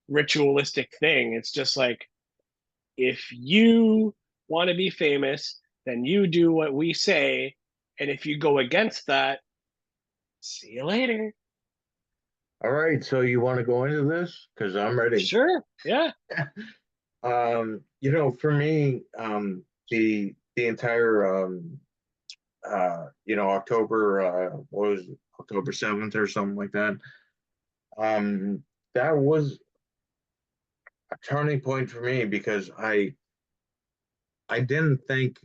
S1: ritualistic thing. It's just like, if you want to be famous, then you do what we say. And if you go against that, see you later.
S2: All right, so you want to go into this? Because I'm ready.
S1: Sure. Yeah.
S2: For me, the entire October what was it, October 7th or something like that. That was a turning point for me because I didn't think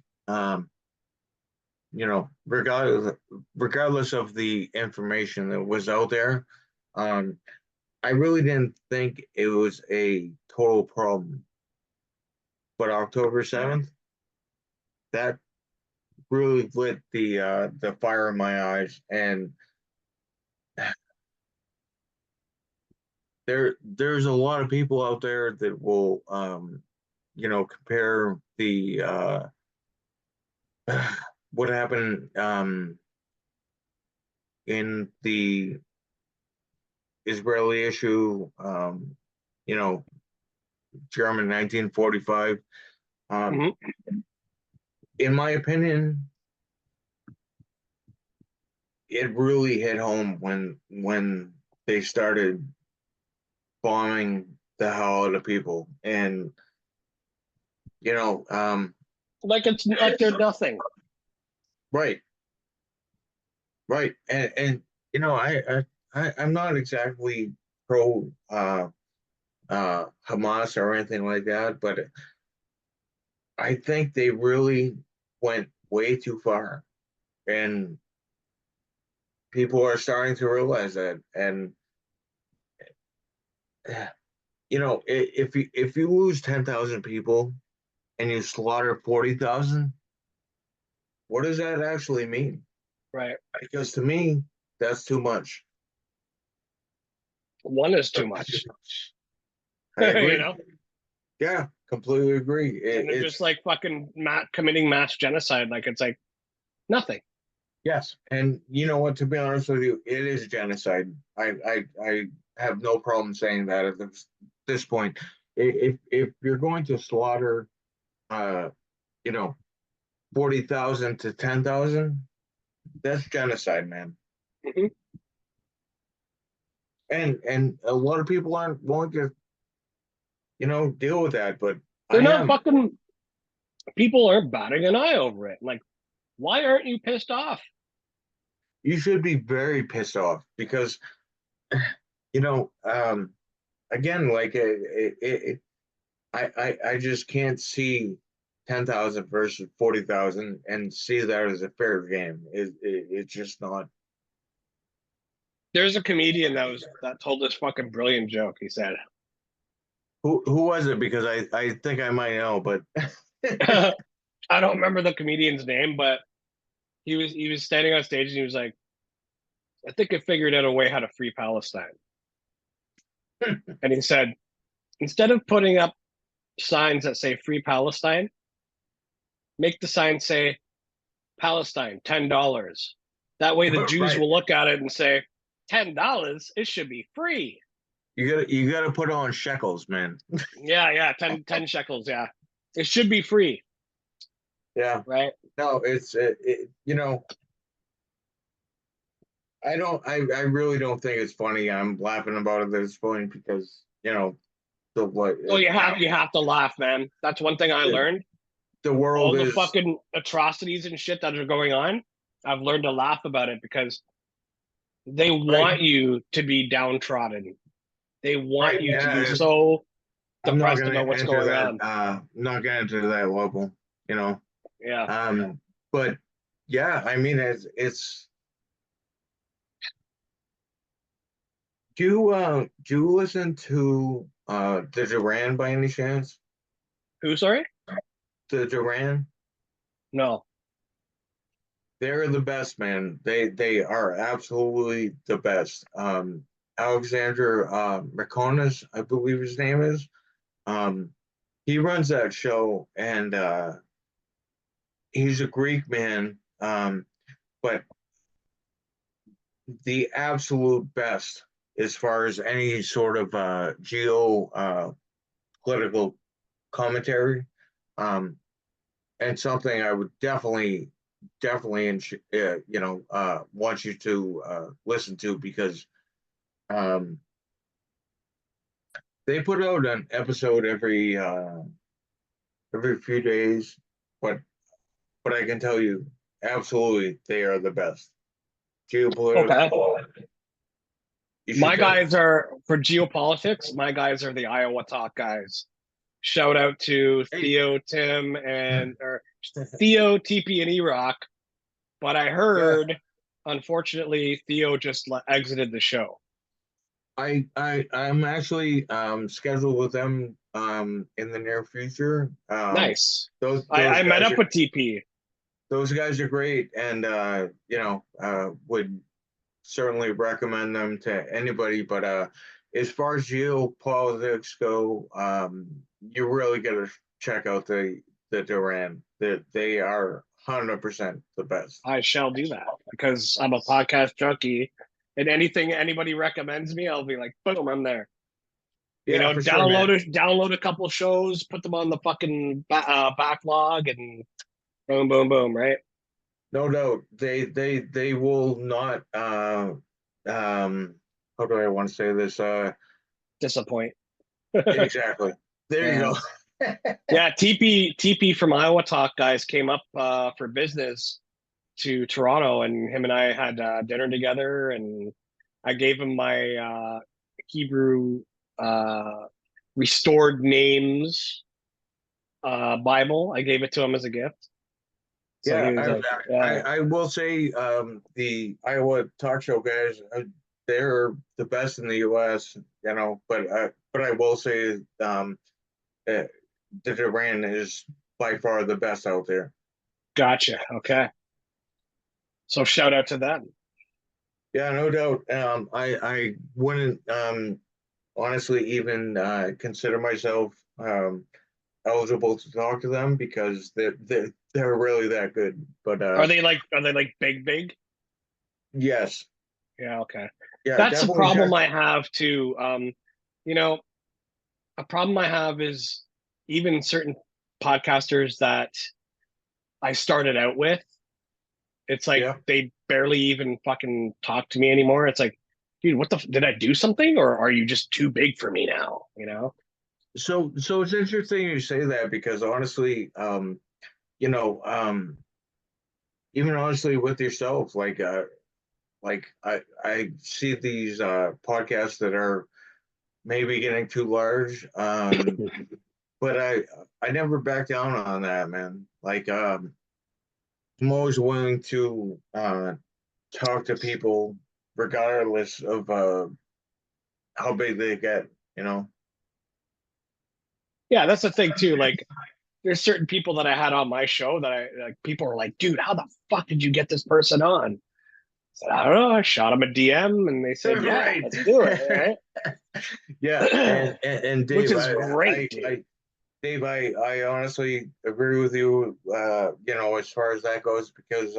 S2: regardless of the information that was out there, um, I really didn't think it was a total problem. But October 7th, that really lit the fire in my eyes, and there's a lot of people out there that will compare the what happened in the Israeli issue, you know, German 1945. Um,
S1: Hmm.
S2: in my opinion, it really hit home when they started. bombing the hell out of people, and you know,
S1: Like it's like they're nothing.
S2: right, right, and you know, I'm not exactly pro Hamas or anything like that, but I think they really went way too far, and people are starting to realize that. And you know, if you lose 10,000 people and you slaughter 40,000, what does that actually mean?
S1: Right.
S2: Because to me, that's too much.
S1: One is too much.
S2: I
S1: You
S2: agree.
S1: know?
S2: Yeah, completely agree.
S1: And they're just like fucking committing mass genocide. Like it's like nothing.
S2: Yes, and you know what? To be honest with you, it is genocide. I have no problem saying that at this point. If you're going to slaughter, uh, you know, 40,000 to 10,000, that's genocide, man.
S1: Mhm.
S2: And a lot of people aren't willing to, deal with that, but
S1: They're
S2: I
S1: not
S2: am.
S1: fucking people aren't batting an eye over it. Like, why aren't you pissed off?
S2: You should be very pissed off because, you know, again, like I just can't see 10,000 versus 40,000 and see that as a fair game. It's just not.
S1: There's a comedian that told this fucking brilliant joke. He said,
S2: Who was it? Because I think I might know, but
S1: I don't remember the comedian's name, but he was standing on stage and he was like, I think I figured out a way how to free Palestine. And he said, instead of putting up signs that say free Palestine, make the sign say Palestine, $10. That way the Jews
S2: right.
S1: will look at it and say, $10, it should be free.
S2: You gotta put on shekels, man.
S1: Yeah, yeah, 10 shekels, yeah. It should be free,
S2: Yeah.
S1: right?
S2: No, I really don't think it's funny. I'm laughing about it at this point because, the what
S1: Oh, you have to laugh, man. That's one thing I
S2: the,
S1: learned.
S2: the world
S1: All the
S2: is
S1: fucking atrocities and shit that are going on, I've learned to laugh about it because they
S2: right,
S1: want you to be downtrodden. They want
S2: right.
S1: you to be
S2: And
S1: so
S2: I'm not
S1: depressed
S2: gonna
S1: about what's
S2: enter
S1: going
S2: that
S1: on.
S2: not gonna enter that level, you know.
S1: Yeah.
S2: But yeah, I mean it's do you listen to the Duran by any chance?
S1: Who, sorry?
S2: The Duran?
S1: No.
S2: They're the best, man. They are absolutely the best. Alexander Marconis, I believe his name is. Um, he runs that show, and he's a Greek man, but the absolute best as far as any sort of geo political commentary, um, and something I would definitely want you to listen to because um, they put out an episode every few days, but I can tell you absolutely they are the best
S1: Okay.
S2: geopolitical. You should
S1: My
S2: check it.
S1: guys are for geopolitics. My guys are the Iowa Talk guys. Shout out to
S2: Hey,
S1: Theo, Tim, and or Theo, TP, and Erock. But I
S2: yeah,
S1: heard, unfortunately, Theo just exited the show.
S2: I'm actually scheduled with them in the near future.
S1: Nice.
S2: Those
S1: I,
S2: those
S1: I met
S2: guys
S1: up
S2: are
S1: with TP.
S2: those guys are great, and would certainly recommend them to anybody. But as far as geopolitics go, you really got to check out the Duran. That they are 100% the best.
S1: I shall do that because I'm a podcast junkie, and anything anybody recommends me, I'll be like, boom, I'm there.
S2: Yeah, for sure, man.
S1: Download a couple shows, put them on the fucking backlog, and boom, boom, boom. Right?
S2: No doubt. They will not. Um, how do I want to say this?
S1: disappoint.
S2: Exactly. There you
S1: Yeah.
S2: go.
S1: Yeah, TP from Iowa Talk guys came up for business to Toronto, and him and I had dinner together, and I gave him my Hebrew uh, restored names Bible. I gave it to him as a gift. So he
S2: Yeah,
S1: was
S2: I,
S1: like,
S2: I
S1: yeah,
S2: I will say the Iowa talk show guys, they're the best in the U.S. You know, but I will say uh, the Duran is by far the best out there.
S1: gotcha. Okay. So shout out to them.
S2: Yeah, no doubt. I wouldn't honestly even consider myself eligible to talk to them because they're really that good. But
S1: Are they like big?
S2: yes,
S1: Yeah, okay.
S2: yeah,
S1: That's a
S2: definitely
S1: problem
S2: check.
S1: I have too. You know, a problem I have is even certain podcasters that I started out with, it's like
S2: Yeah.
S1: they barely even fucking talk to me anymore. It's like, dude, did I do something or are you just too big for me now? You know?
S2: So it's interesting you say that because honestly, you know, even honestly with yourself, like I see these podcasts that are maybe getting too large, but I never back down on that, man. Like I'm always willing to talk to people regardless of how big they get, you know.
S1: Yeah, that's the thing too. Like there's certain people that I had on my show that I like people are like, dude, how the fuck did you get this person on? I said, I don't know. I shot them a DM and they said, yeah,
S2: Right.
S1: let's do it.
S2: Yeah,
S1: Right.
S2: and
S1: Which
S2: Dave,
S1: is great, dude.
S2: Dave, I honestly agree with you. You know, as far as that goes, because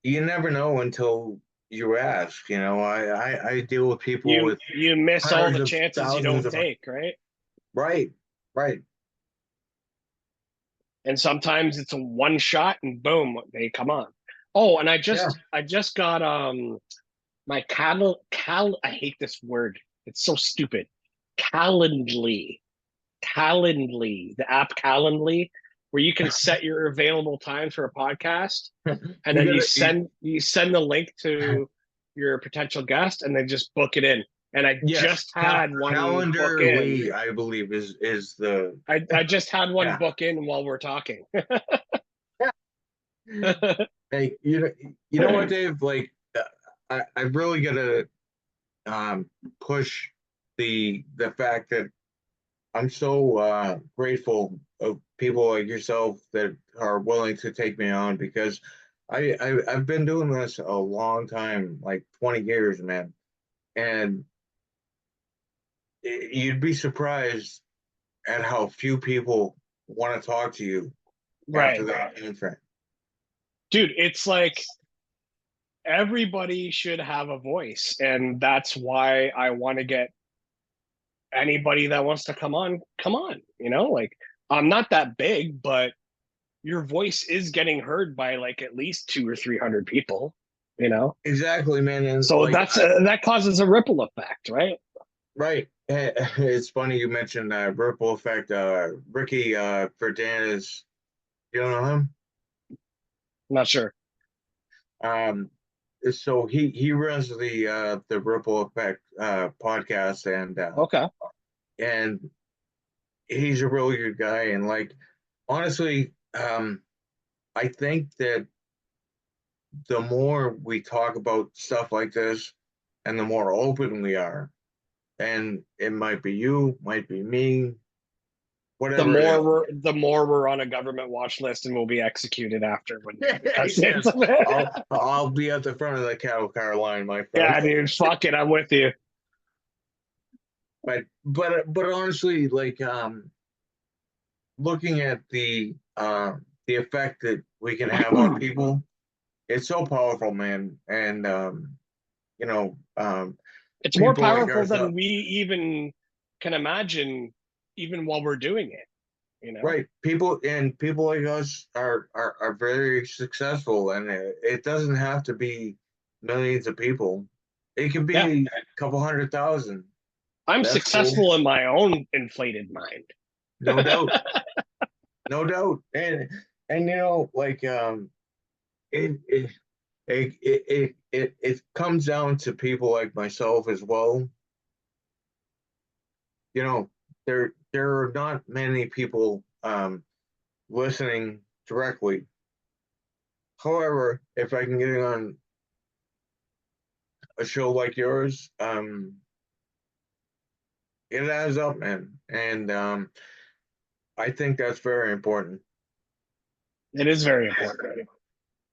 S2: you never know until you ask. You know, I deal with people with
S1: You miss all
S2: hundreds
S1: the
S2: of
S1: chances you
S2: thousands
S1: don't
S2: of
S1: take, right?
S2: right, right.
S1: And sometimes it's a one shot and boom, they come on. Oh, and
S2: Yeah,
S1: I just got my I hate this word. It's so stupid. Calendly. Calendly, the app Calendly, where you can set your available times for a podcast and
S2: you
S1: then
S2: gotta.
S1: you send the link to your potential guest and they just book it in. And I
S2: Yes,
S1: just had one book
S2: calendar
S1: in.
S2: Lee, I believe is the
S1: I just had one
S2: yeah.
S1: book in while we're talking.
S2: Hey, you know what, Dave? Like, I really gotta um, push the fact that I'm so grateful of people like yourself that are willing to take me on because I've been doing this a long time, like 20 years, man, and you'd be surprised at how few people want to talk to you after
S1: Right.
S2: that time frame.
S1: Dude, it's like everybody should have a voice. And that's why I want to get anybody that wants to come on. You know, like I'm not that big, but your voice is getting heard by like at least two or 300 people, you know?
S2: Exactly, man, and
S1: So
S2: like
S1: that causes a ripple effect, right?
S2: right. It's funny you mentioned ripple effect. Ricky Verdanis, you know him?
S1: I'm not sure.
S2: Um, so he runs the Ripple Effect podcast,
S1: Okay.
S2: and he's a really good guy. And like honestly, I think that the more we talk about stuff like this, and the more open we are, and it might be you, might be me, whatever it is.
S1: The more we're on a government watch list and we'll be executed after when that's it.
S2: Yes, I'll be at the front of the cattle car line, my friend.
S1: Yeah, dude, fuck it, I'm with you.
S2: But honestly, like looking at the effect that we can have on people, it's so powerful, man. And you know,
S1: It's more
S2: people like
S1: powerful than
S2: ourselves,
S1: we even can imagine, even while we're doing it, you know?
S2: right? People like us are very successful, and it doesn't have to be millions of people. It can
S1: Yeah.
S2: be a couple 100,000.
S1: I'm
S2: That's cool.
S1: successful in my own inflated mind.
S2: No doubt. No doubt. And like it it it comes down to people like myself as well. You know, there are not many people listening directly. However, if I can get on a show like yours, it adds up, man. And I think that's very important.
S1: It is very important.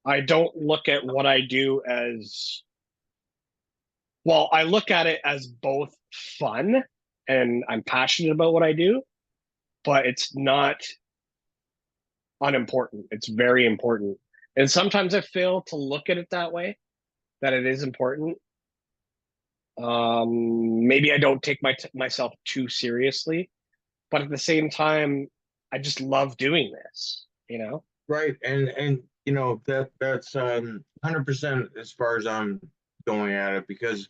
S1: I don't look at what I do as well, I look at it as both fun and I'm passionate about what I do, but it's not unimportant. It's very important. And sometimes I fail to look at it that way, that it is important. Maybe I don't take myself too seriously, but at the same time, I just love doing this, you know?
S2: Right. And that's 100% as far as I'm going at it, because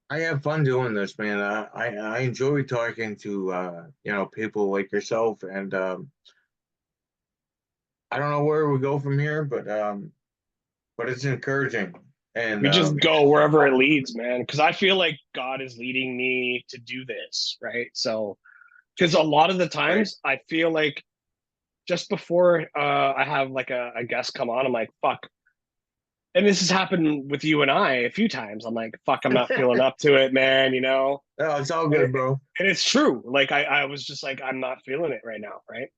S2: I have fun doing this, man. I enjoy talking to people like yourself, and I don't know where we go from here, but it's encouraging. And
S1: We just go wherever it leads, man. Because I feel like God is leading me to do this, right? So, because a lot of the
S2: right.
S1: times I feel like just before I have like a guest come on, I'm like, fuck. And this has happened with you and I a few times. I'm like, fuck, I'm not feeling up to it, man, you know?
S2: No, it's all
S1: And,
S2: good, bro.
S1: and it's true. Like, I was just like, I'm not feeling it right now, right?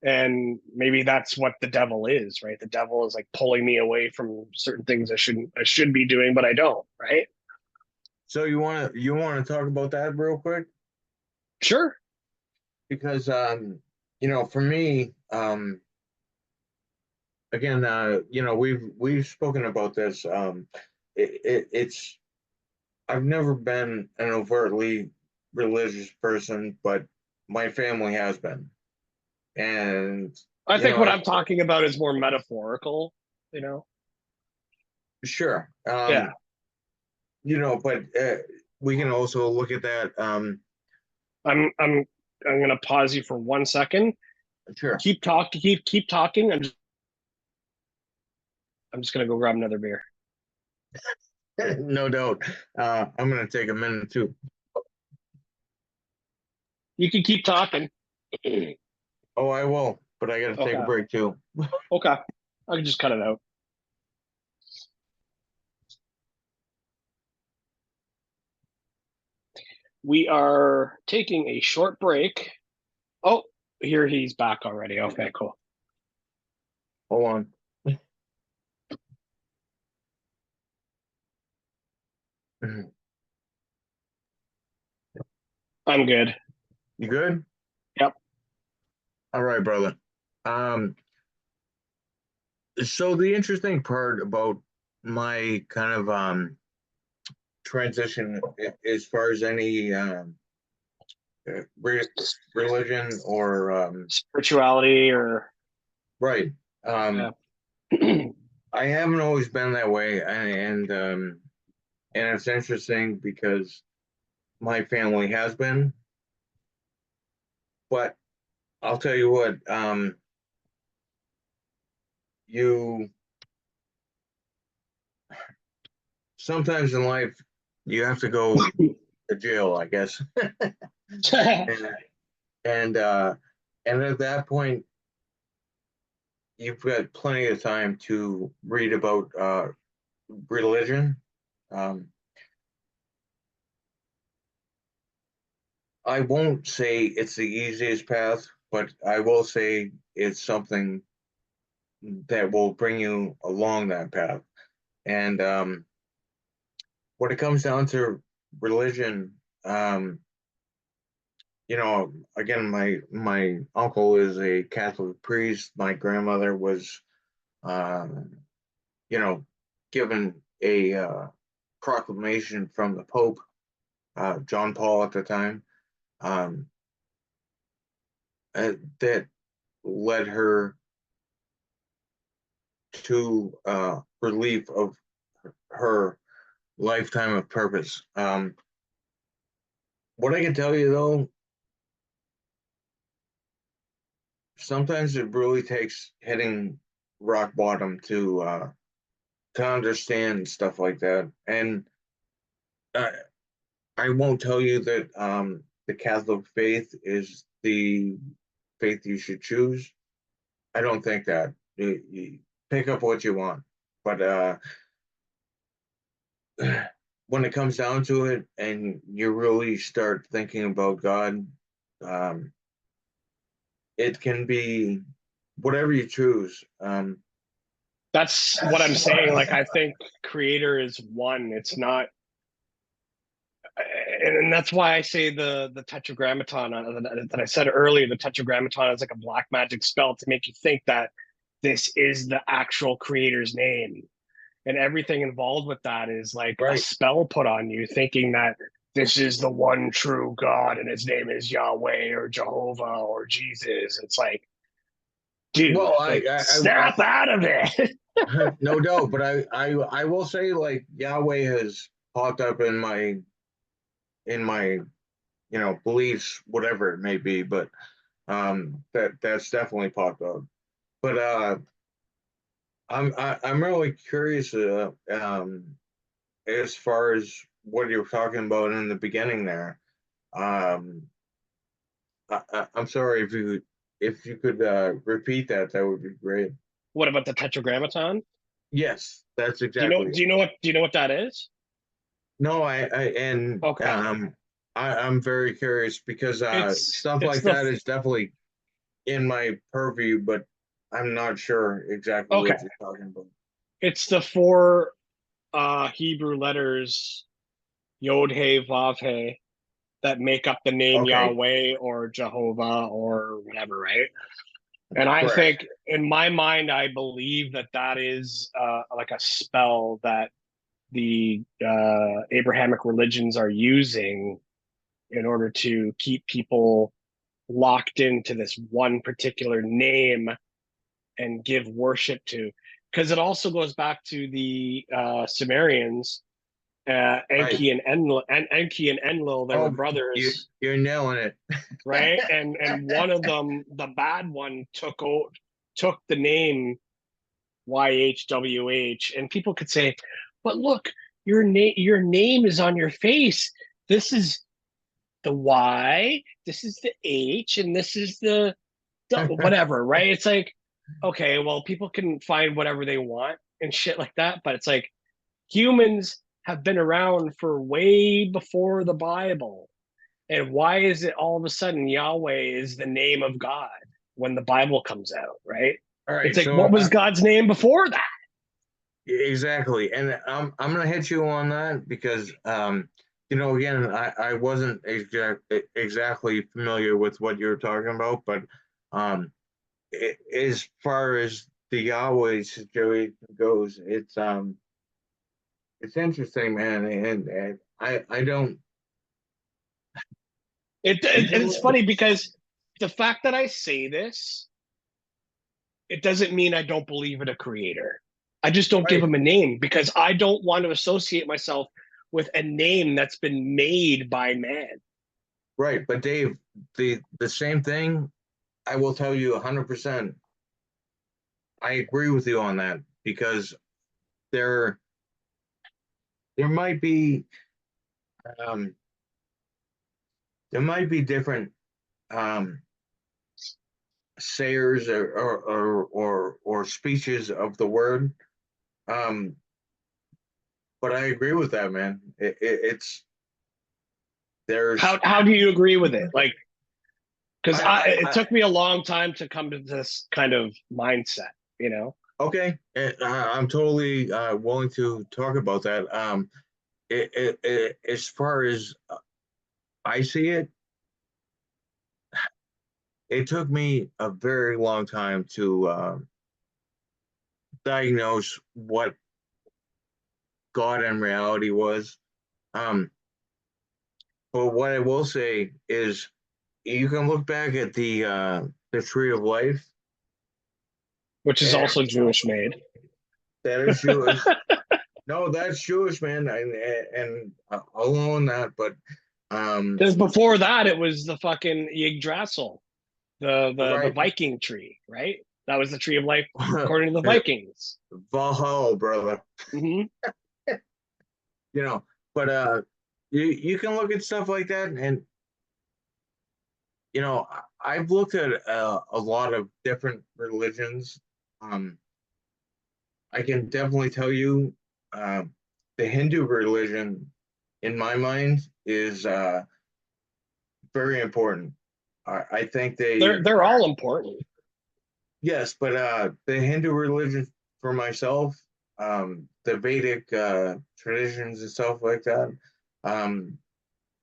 S1: And maybe that's what the devil is, right? The devil is like pulling me away from certain things I should be doing, but I don't, right?
S2: So you wanna talk about that real quick?
S1: Sure.
S2: Because for me, again, we've spoken about this. It's I've never been an overtly religious person, but my family has been. And
S1: I
S2: you
S1: think
S2: know,
S1: what
S2: I
S1: I'm talking about is more metaphorical, you know?
S2: sure.
S1: Yeah.
S2: But we can also look at that.
S1: I'm I'm I'm gonna pause you for 1 second.
S2: Sure.
S1: Keep talking. I'm just gonna go grab another beer.
S2: No doubt. I'm gonna take a minute too.
S1: You can keep talking.
S2: Oh, I will, but I gotta take a
S1: Okay.
S2: break too.
S1: Okay. I can just cut it out. We are taking a short break. Oh, here he's back already. Okay, cool.
S2: Hold on.
S1: I'm good.
S2: You good?
S1: Yep.
S2: All right, brother. Um, so the interesting part about my kind of transition as far as any re religion or
S1: Spirituality or
S2: right.
S1: yeah.
S2: Um, I haven't always been that way, and it's interesting because my family has been. But I'll tell you what, you sometimes in life you have to go to jail, I guess, and and uh, and at that point you've got plenty of time to read about religion. Um, I won't say it's the easiest path, but I will say it's something that will bring you along that path. And when it comes down to religion, again, my uncle is a Catholic priest. My grandmother was, uh, you know, given a proclamation from the Pope, John Paul at the time, um, that led her to relief of her lifetime of purpose. what I can tell you though, sometimes it really takes hitting rock bottom to understand stuff like that. And uh, I won't tell you that the Catholic faith is the faith you should choose. I don't think that. You pick up what you want, but when it comes down to it, and you really start thinking about God, um, it can be whatever you choose.
S1: That's what I'm saying. Like, I think creator is one. It's not, and that's why I say the tetragrammaton that I said earlier. The tetragrammaton is like a black magic spell to make you think that this is the actual creator's name, and everything involved with that is like a
S2: Right.
S1: spell put on you, thinking that this is the one true God and his name is Yahweh or Jehovah or Jesus. It's like, dude,
S2: Well,
S1: like snap out of it.
S2: no doubt, but I will say like Yahweh has popped up in my beliefs, whatever it may be, but that's definitely popped up. But I'm really curious as far as what you were talking about in the beginning there. Um, I'm sorry if you could repeat that, that would be great.
S1: What about the tetragrammaton?
S2: Yes, that's
S1: Do you know?
S2: exactly
S1: Do
S2: it.
S1: you know what? Do you know what that is?
S2: No, I and
S1: Okay,
S2: I'm very curious because stuff
S1: it's
S2: like
S1: the
S2: that is definitely in my purview, but I'm not sure exactly
S1: okay.
S2: what you're talking about.
S1: It's the four Hebrew letters Yod He Vav He that make up the name
S2: Okay,
S1: Yahweh or Jehovah or whatever, right? And I
S2: correct.
S1: think, in my mind, I believe that that is like a spell that the Abrahamic religions are using in order to keep people locked into this one particular name and give worship to. Because it also goes back to the Sumerians,
S2: Right.
S1: Enki and Enlil. They were
S2: Oh,
S1: brothers,
S2: you're nailing it.
S1: right? And one of them, the bad one, took the name YHWH, and people could say, "But look, your name is on your face. This is the Y, this is the H, and this is the whatever." Right? It's like, okay, well, people can find whatever they want and shit like that, but it's like humans have been around for way before the Bible. And why is it all of a sudden Yahweh is the name of God when the Bible comes out, right?
S2: All
S1: It's
S2: right,
S1: like,
S2: so
S1: what was God's name before that?
S2: exactly, and I'm gonna hit you on that because again, I wasn't exactly familiar with what you're talking about, but um, as far as the Yahweh situation goes, it's interesting, man, and I don't.
S1: It's funny because the fact that I say this, it doesn't mean I don't believe in a creator. I just don't give
S2: Right,
S1: him a name because I don't want to associate myself with a name that's been made by man.
S2: right, but Dave, the same thing. I will tell you 100%. I agree with you on that because there there might be um, there might be different um, sayers or speeches of the word. Um, but I agree with that, man. It's there's
S1: How do you agree with it? Like, because it
S2: I
S1: took me a long time to come to this kind of mindset, you know?
S2: okay. I'm totally willing to talk about that. As far as I see it, it took me a very long time to diagnose what God in reality was. Um, but what I will say is, you can look back at the tree of life,
S1: Which is
S2: and
S1: also Jewish made.
S2: that is Jewish. No, that's Jewish, man, and I'll own that. But
S1: Because before that, it was the fucking Yggdrasil, the
S2: right.
S1: Viking tree, right? That was the tree of life according to the Vikings.
S2: Valhalla, brother.
S1: Hmm.
S2: You know, but you can look at stuff like that, and I've looked at a lot of different religions. Um, I can definitely tell you, uh, the Hindu religion, in my mind, is very important. I think
S1: They're all important.
S2: yes, but the Hindu religion for myself, the Vedic traditions and stuff like that, um,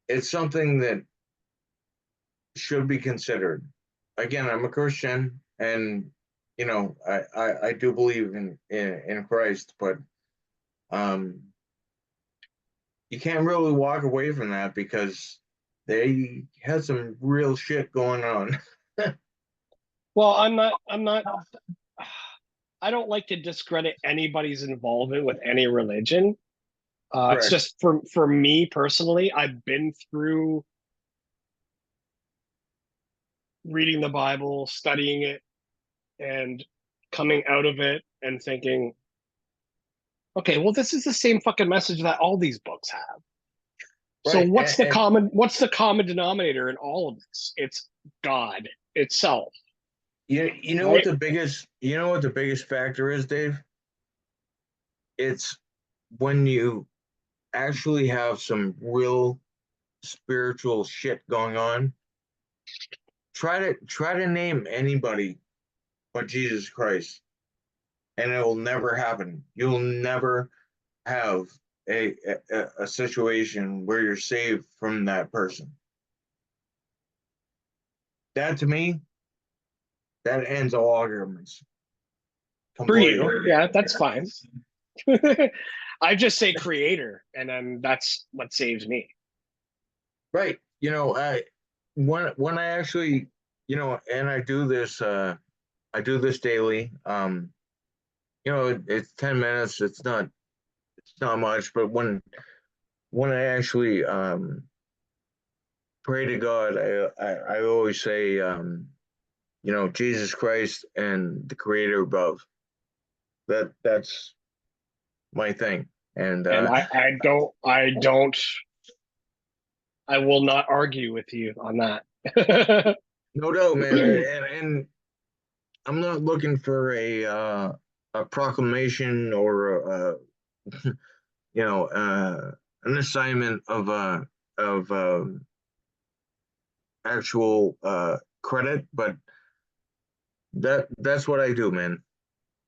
S2: it's something that should be considered. Again, I'm a Christian, and I do believe in Christ, but um, you can't really walk away from that because they had some real shit going on.
S1: Well, I'm not. I don't like to discredit anybody's involvement with any religion. It's
S2: Correct.
S1: just for me personally, I've been through reading the Bible, studying it, and coming out of it and thinking, okay, well, this is the same fucking message that all these books have. So
S2: Right.
S1: what's the common denominator in all of this? It's God itself,
S2: You know what
S1: right?
S2: the biggest factor is, Dave? It's when you actually have some real spiritual shit going on. Try to name anybody but Jesus Christ, and it will never happen. You'll never have a situation where you're saved from that person. That to me, that ends all arguments
S1: For
S2: completely.
S1: you, yeah, that's fine. I just say creator, and then that's what saves me.
S2: Right. When I actually, and I do this daily. It's 10 minutes. It's not much, but when I actually pray to God, I always say, Jesus Christ and the Creator above. That's my thing. And
S1: And I will not argue with you on that.
S2: no doubt, man. And I'm not looking for a proclamation or an assignment of actual credit, but that's what I do, man.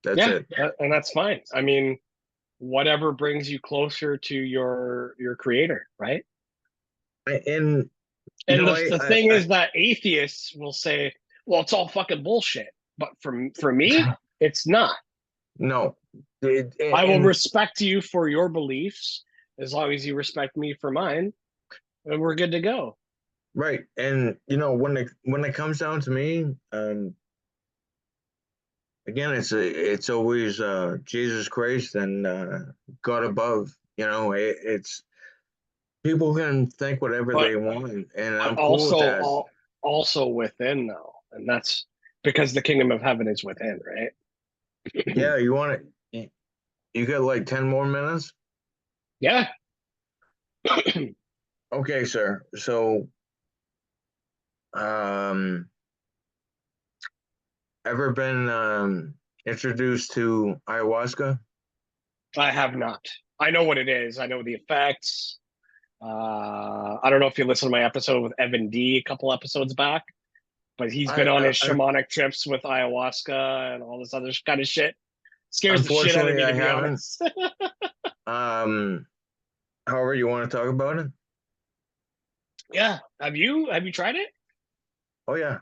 S2: That's
S1: Yeah,
S2: it.
S1: and that's fine. I mean, whatever brings you closer to your creator, right?
S2: And
S1: And the
S2: I
S1: thing is that atheists will say, "Well, it's all fucking bullshit." But for me, it's not.
S2: no,
S1: I will
S2: and
S1: respect you for your beliefs as long as you respect me for mine, and we're good to go.
S2: right, and when it comes down to me, again, it's always Jesus Christ and God above. It's people can think whatever
S1: But
S2: they want, and
S1: but
S2: I'm cool with
S1: also
S2: that.
S1: also within though, and that's because the kingdom of heaven is within, right?
S2: Yeah, you want it. You got like 10 more minutes?
S1: Yeah.
S2: Okay, sir. So, um, ever been introduced to ayahuasca?
S1: I have not. I know what it is. I know the effects. I don't know if you listened to my episode with Evan D a couple episodes back, but he's been
S2: I,
S1: on
S2: I,
S1: his
S2: I
S1: shamanic trips with ayahuasca and all this other kind of shit. Scares the shit out of
S2: unfortunately
S1: me,
S2: I
S1: to be
S2: haven't.
S1: honest.
S2: Um, however you want to talk about it.
S1: Yeah. Have you tried it?
S2: Oh yeah,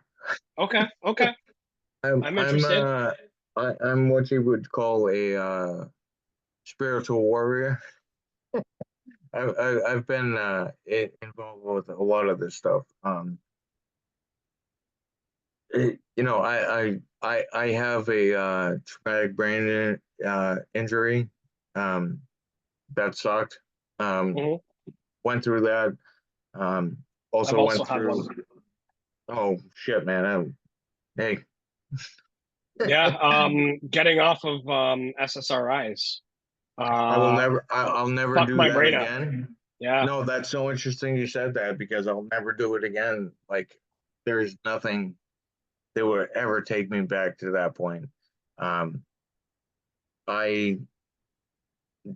S1: Okay. Okay.
S2: I'm
S1: I'm
S2: I'm
S1: interested.
S2: uh I'm what you would call a spiritual warrior. I've been involved with a lot of this stuff. I have a traumatic brain injury. Um, that sucked. Um,
S1: Hmm.
S2: went through that. Um,
S1: I've
S2: also
S1: also
S2: went
S1: had one.
S2: through. Oh shit, man! Hey,
S1: Yeah, getting off of SSRIs.
S2: I'll never
S1: Fucked
S2: do
S1: my
S2: that
S1: brain up.
S2: again.
S1: Yeah.
S2: No, that's so interesting you said that because I'll never do it again. Like, there's nothing that would ever take me back to that point. Um, I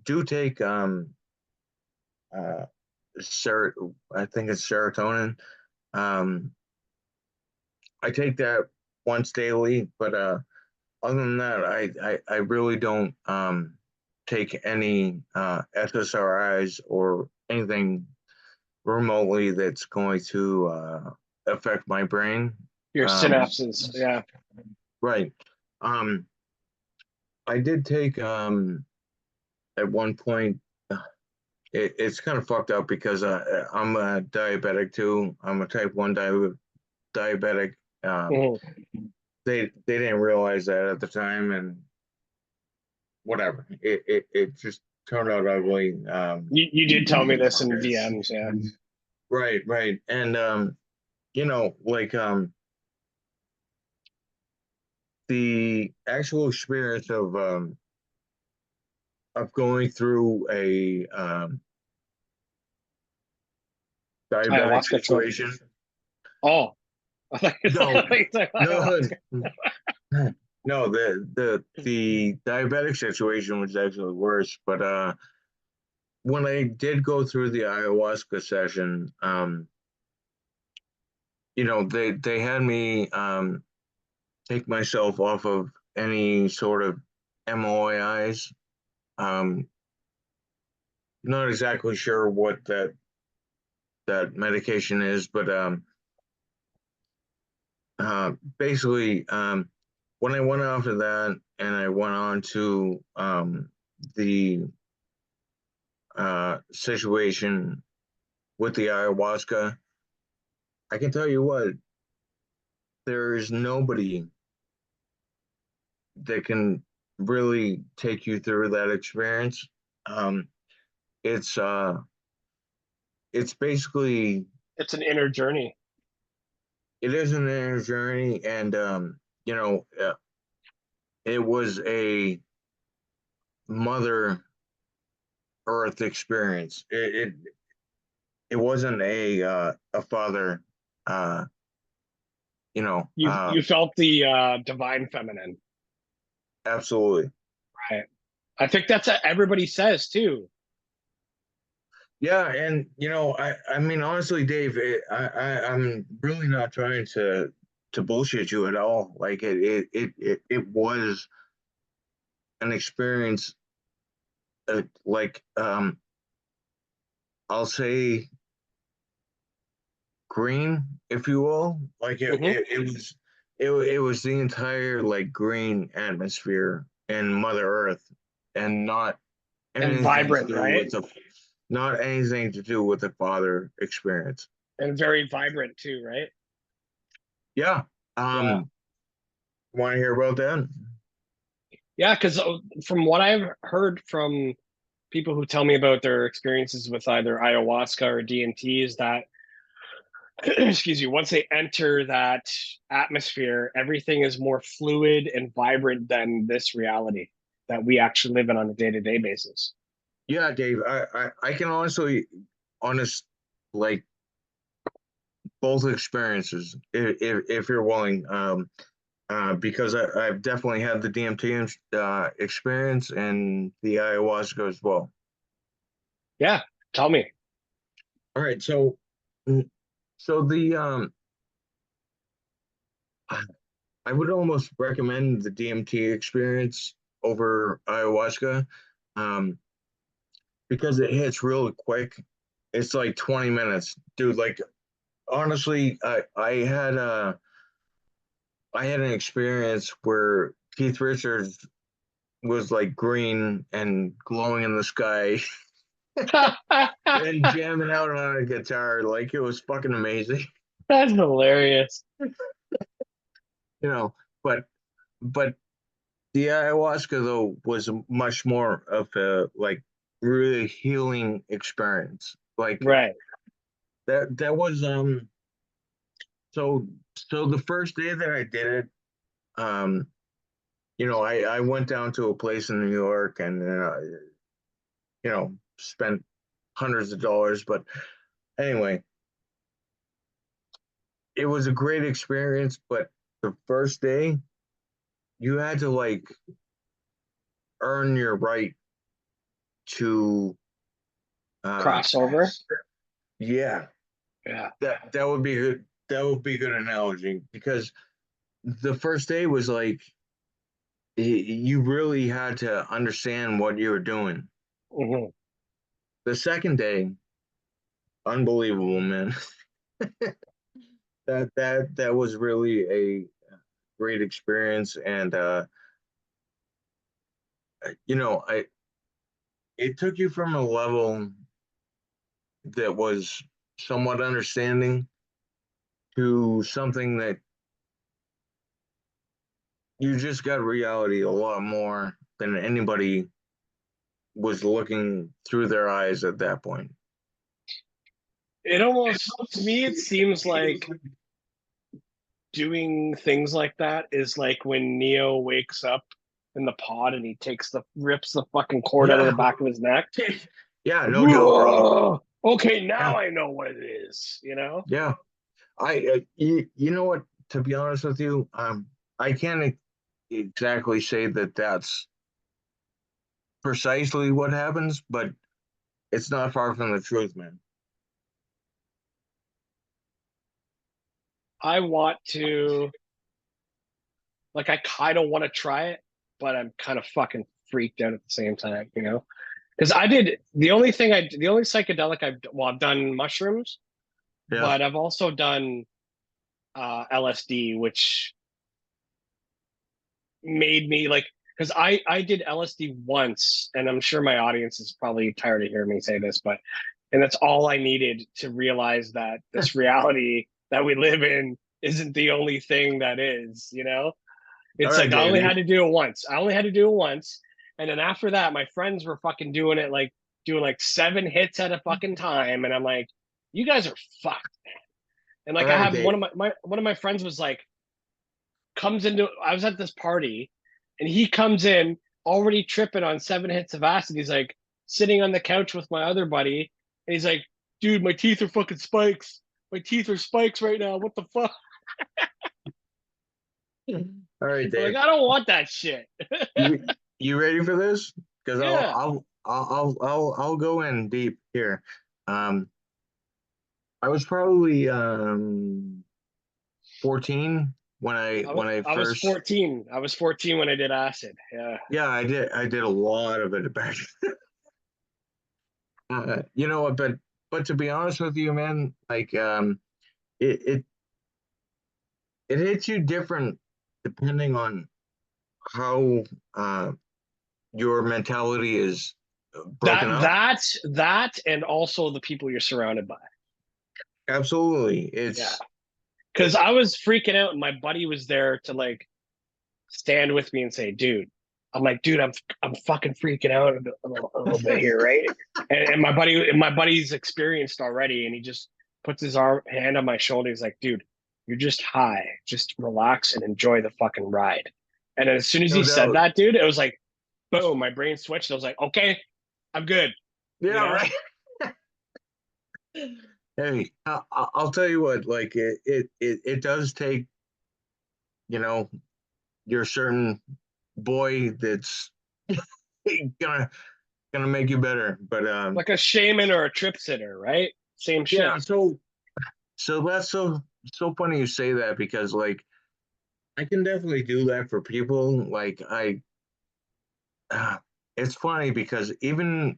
S2: do take uh ser I think it's serotonin. Um, I take that once daily, but other than that, I really don't take any SSRIs or anything remotely that's going to affect my brain.
S1: Your
S2: Um,
S1: synapses. Yeah.
S2: right. Um, I did take at one point. It's kind of fucked up because I'm a diabetic too. I'm a type 1 diabetic. Um,
S1: Mhm.
S2: they didn't realize that at the time, and whatever. It just turned out ugly.
S1: You did tell me this in DMs. Yeah.
S2: Right, right. And like the actual experience of going through a diabetic
S1: Ayahuasca trip.
S2: situation.
S1: Oh, I thought you
S2: No,
S1: said
S2: no,
S1: ayahuasca.
S2: no. The diabetic situation was actually worse. But when I did go through the ayahuasca session, they had me take myself off of any sort of MOIs. Um, not exactly sure what that medication is, but basically, when I went off of that and I went on to the situation with the ayahuasca, I can tell you what, there is nobody that can really take you through that experience. Um, it's it's basically
S1: It's an inner journey.
S2: it is an inner journey, and it was a mother earth experience. It wasn't a father, uh you know uh
S1: You felt the divine feminine,
S2: absolutely.
S1: right? I think that's what everybody says too.
S2: Yeah, and I mean, honestly, Dave, I'm really not trying to bullshit you at all. Like, it was an experience, like, I'll say green, if you will. Like,
S1: Hmm.
S2: it was the entire, like, green atmosphere and Mother Earth, and
S1: And
S2: anything to
S1: vibrant,
S2: do
S1: right?
S2: with the father experience.
S1: And very vibrant too, right?
S2: Yeah.
S1: Yeah.
S2: Want to hear about that?
S1: Yeah, because from what I've heard from people who tell me about their experiences with either ayahuasca or DMT is that excuse me, once they enter that atmosphere, everything is more fluid and vibrant than this reality that we actually live in on a day-to-day basis.
S2: Yeah, Dave. I can honestly, honest, like, both experiences, if you're willing. Because I've definitely had the DMT experience and the ayahuasca as well.
S1: Yeah, tell me.
S2: All right, so the I would almost recommend the DMT experience over ayahuasca, um, because it hits really quick. It's like 20 minutes, dude. Like, honestly, I had an experience where Keith Richards was like green and glowing in the sky and jamming out on a guitar. Like, it was fucking amazing.
S1: That's hilarious.
S2: you know. But but the ayahuasca though was much more of a, like, really healing experience. Like,
S1: Right.
S2: that was so so the first day that I did it, um, I went down to a place in New York and spent hundreds of dollars. But anyway, it was a great experience. But the first day, you had to like earn your right to
S1: Crossover.
S2: yeah,
S1: Yeah.
S2: that would be good. That would be a good analogy because the first day was like you really had to understand what you were doing.
S1: Hmm.
S2: The second day, unbelievable, man. That was really a great experience, and I it took you from a level that was somewhat understanding to something that you just got reality a lot more than anybody was looking through their eyes at that point.
S1: It almost, to me, it seems like doing things like that is like when Neo wakes up in the pod and he rips the fucking cord out of the
S2: Yeah,
S1: back of his neck.
S2: yeah, no doubt.
S1: Whoa! Okay,
S2: Yeah,
S1: now I know what it is, you know?
S2: yeah. You know what? To be honest with you, I can't exactly say that that's precisely what happens, but it's not far from the truth, man.
S1: I want to, like, I kind of want to try it, but I'm kind of fucking freaked out at the same time, you know? Because the only psychedelic I've done mushrooms,
S2: Yeah.
S1: but I've also done LSD, which made me like, because I did LSD once, and I'm sure my audience is probably tired of hearing me say this, but and that's all I needed to realize that this reality that we live in isn't the only thing that is, you know?
S2: All
S1: It's
S2: right,
S1: like I only had
S2: Davey.
S1: to do it once. I only had to do it once. And then after that, my friends were fucking doing it like doing like 7 hits at a fucking time. And I'm like, you guys are fucked. And
S2: All
S1: like I
S2: right,
S1: have
S2: Dave.
S1: one of my friends was like, I was at this party and he comes in already tripping on 7 hits of acid. He's like sitting on the couch with my other buddy, and he's like, dude, my teeth are fucking spikes. My teeth are spikes right now. What the fuck?
S2: All right,
S1: I'm like,
S2: Dave.
S1: I don't want that shit.
S2: You you ready for this? Because
S1: Yeah.
S2: I'll go in deep here. Um, I was probably 14 when I
S1: I was
S2: first
S1: 14. I was 14 when I did acid. Yeah.
S2: yeah, I did a lot of it back. You know what, but to be honest with you, man, like it it it hits you different depending on how your mentality is broken
S1: That
S2: up.
S1: that that and also the people you're surrounded by.
S2: Absolutely.
S1: Yeah.
S2: It's
S1: Cause I was freaking out and my buddy was there to like stand with me and say, dude, I'm like, dude, I'm fucking freaking out a little bit here, right? And my buddy's experienced already, and he just puts his hand on my shoulder. He's like, dude, you're just high. Just relax and enjoy the fucking ride. And as soon as
S2: no
S1: he said
S2: doubt.
S1: that, dude, it was like, boom, my brain switched. I was like, okay, I'm good. You
S2: Yeah,
S1: know?
S2: right. Hey, I'll tell you what, like it does take, you know, your certain boy that's gonna gonna make you better. But
S1: Like a shaman or a trip sitter, right? Same
S2: yeah,
S1: shit.
S2: so that's so funny you say that because like I can definitely do that for people. Like uh, it's funny because even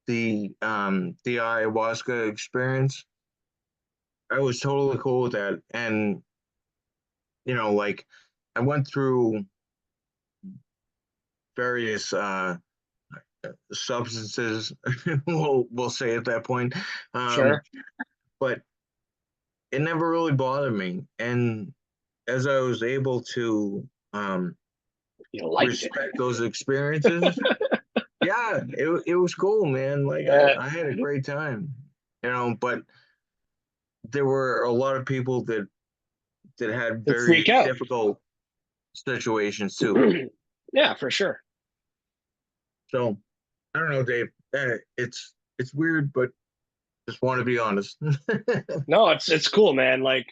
S2: the ayahuasca experience, I was totally cool with that. And like I went through various substances, we'll say at that point. Um,
S1: Sure.
S2: but it never really bothered me. And as I was able to
S1: You liked it.
S2: respect those experiences, yeah, it was cool, man. Like
S1: Yeah.
S2: I had a great time, but there were a lot of people that had
S1: They
S2: very
S1: freak out.
S2: difficult situations too.
S1: Yeah, for sure.
S2: So I don't know, Dave. It's weird, but just want to be honest.
S1: No, it's cool, man. Like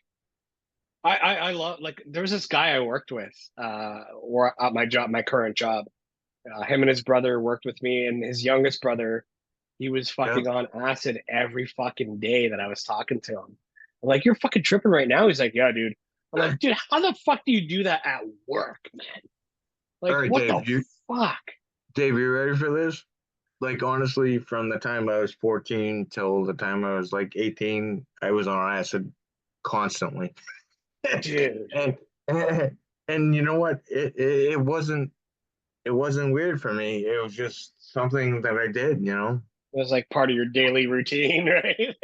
S1: I love like there was this guy I worked with, or at my job, my current job. Him and his brother worked with me, and his youngest brother, he was
S2: Yeah.
S1: fucking on acid every fucking day that I was talking to him. I'm like, you're fucking tripping right now. He's like, yeah, dude. I'm like, dude, how the fuck do you do that at work, man?
S2: All
S1: Like,
S2: right,
S1: what the fuck?
S2: Dave, you ready for this? Like honestly, from the time I was 14 till the time I was like 18, I was on acid constantly.
S1: Dude,
S2: and, and you know what? It wasn't weird for me. It was just something that I did, you know.
S1: it was like part of your daily routine, right?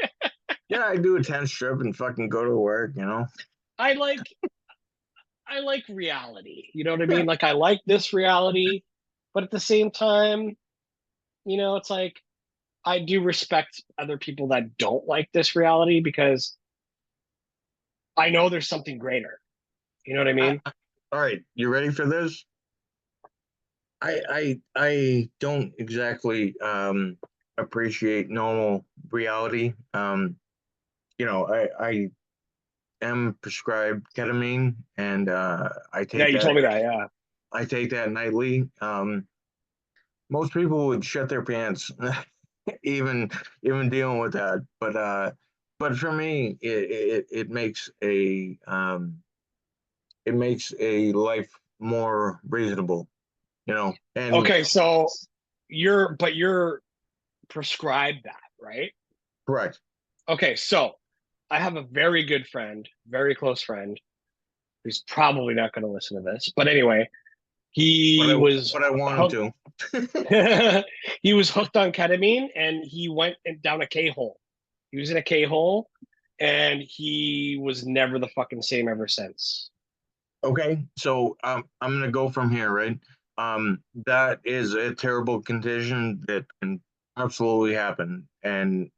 S2: Yeah, I do a 10 strip and fucking go to work, you know.
S1: I like I like reality. You know what I mean? Like I like this reality, but at the same time, it's like I do respect other people that don't like this reality because I know there's something greater. You know what I
S2: I,
S1: mean?
S2: I, all right, you ready for this? I don't exactly appreciate normal reality. I am prescribed ketamine, and I
S1: Yeah,
S2: take
S1: you
S2: that
S1: told me that. Yeah.
S2: I take that nightly. Most people would shut their pants, even dealing with that. But for me, it makes a life more reasonable, you know. And
S1: Okay, so you're prescribed that, right?
S2: correct.
S1: Okay, so I have a very good friend, very close friend, who's probably not going to listen to this, but anyway,
S2: But
S1: he was
S2: I want
S1: hooked.
S2: him to.
S1: He was hooked on ketamine, and he went down a K hole. He was in a K hole, and he was never the fucking same ever since.
S2: Okay, so I'm gonna go from here, right? That is a terrible condition that can absolutely happen, and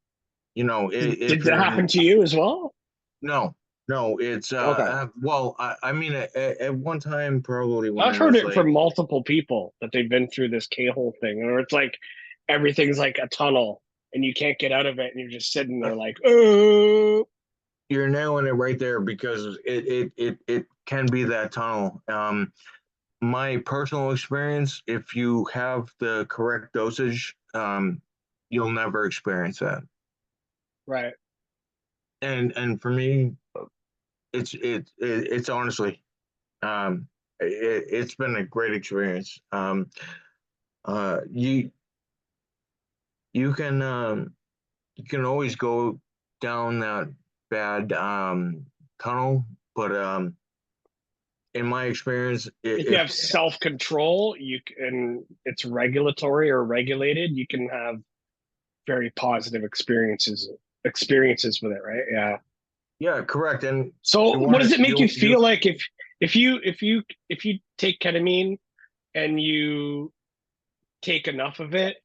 S1: Did
S2: if
S1: that
S2: you're
S1: happen to you as well?
S2: no, no, it's
S1: Okay.
S2: well, I mean, at one time, probably when
S1: I've
S2: I
S1: heard
S2: was
S1: it
S2: like,
S1: from multiple people that they've been through this K-hole thing, where it's like everything's like a tunnel and you can't get out of it and you're just sitting there like, oh.
S2: you're nailing it right there because it can be that tunnel. My personal experience, if you have the correct dosage, you'll never experience that.
S1: Right.
S2: And for me, it's honestly, it's been a great experience. Uh, you you can um, you can always go down that bad tunnel, but in my experience,
S1: If you
S2: if
S1: have self-control, you can, it's regulatory or regulated, you can have very positive experiences with it, right? Yeah.
S2: yeah, correct, and
S1: So
S2: you
S1: what
S2: want
S1: does
S2: to
S1: it make you feel like if you take ketamine and you take enough of it,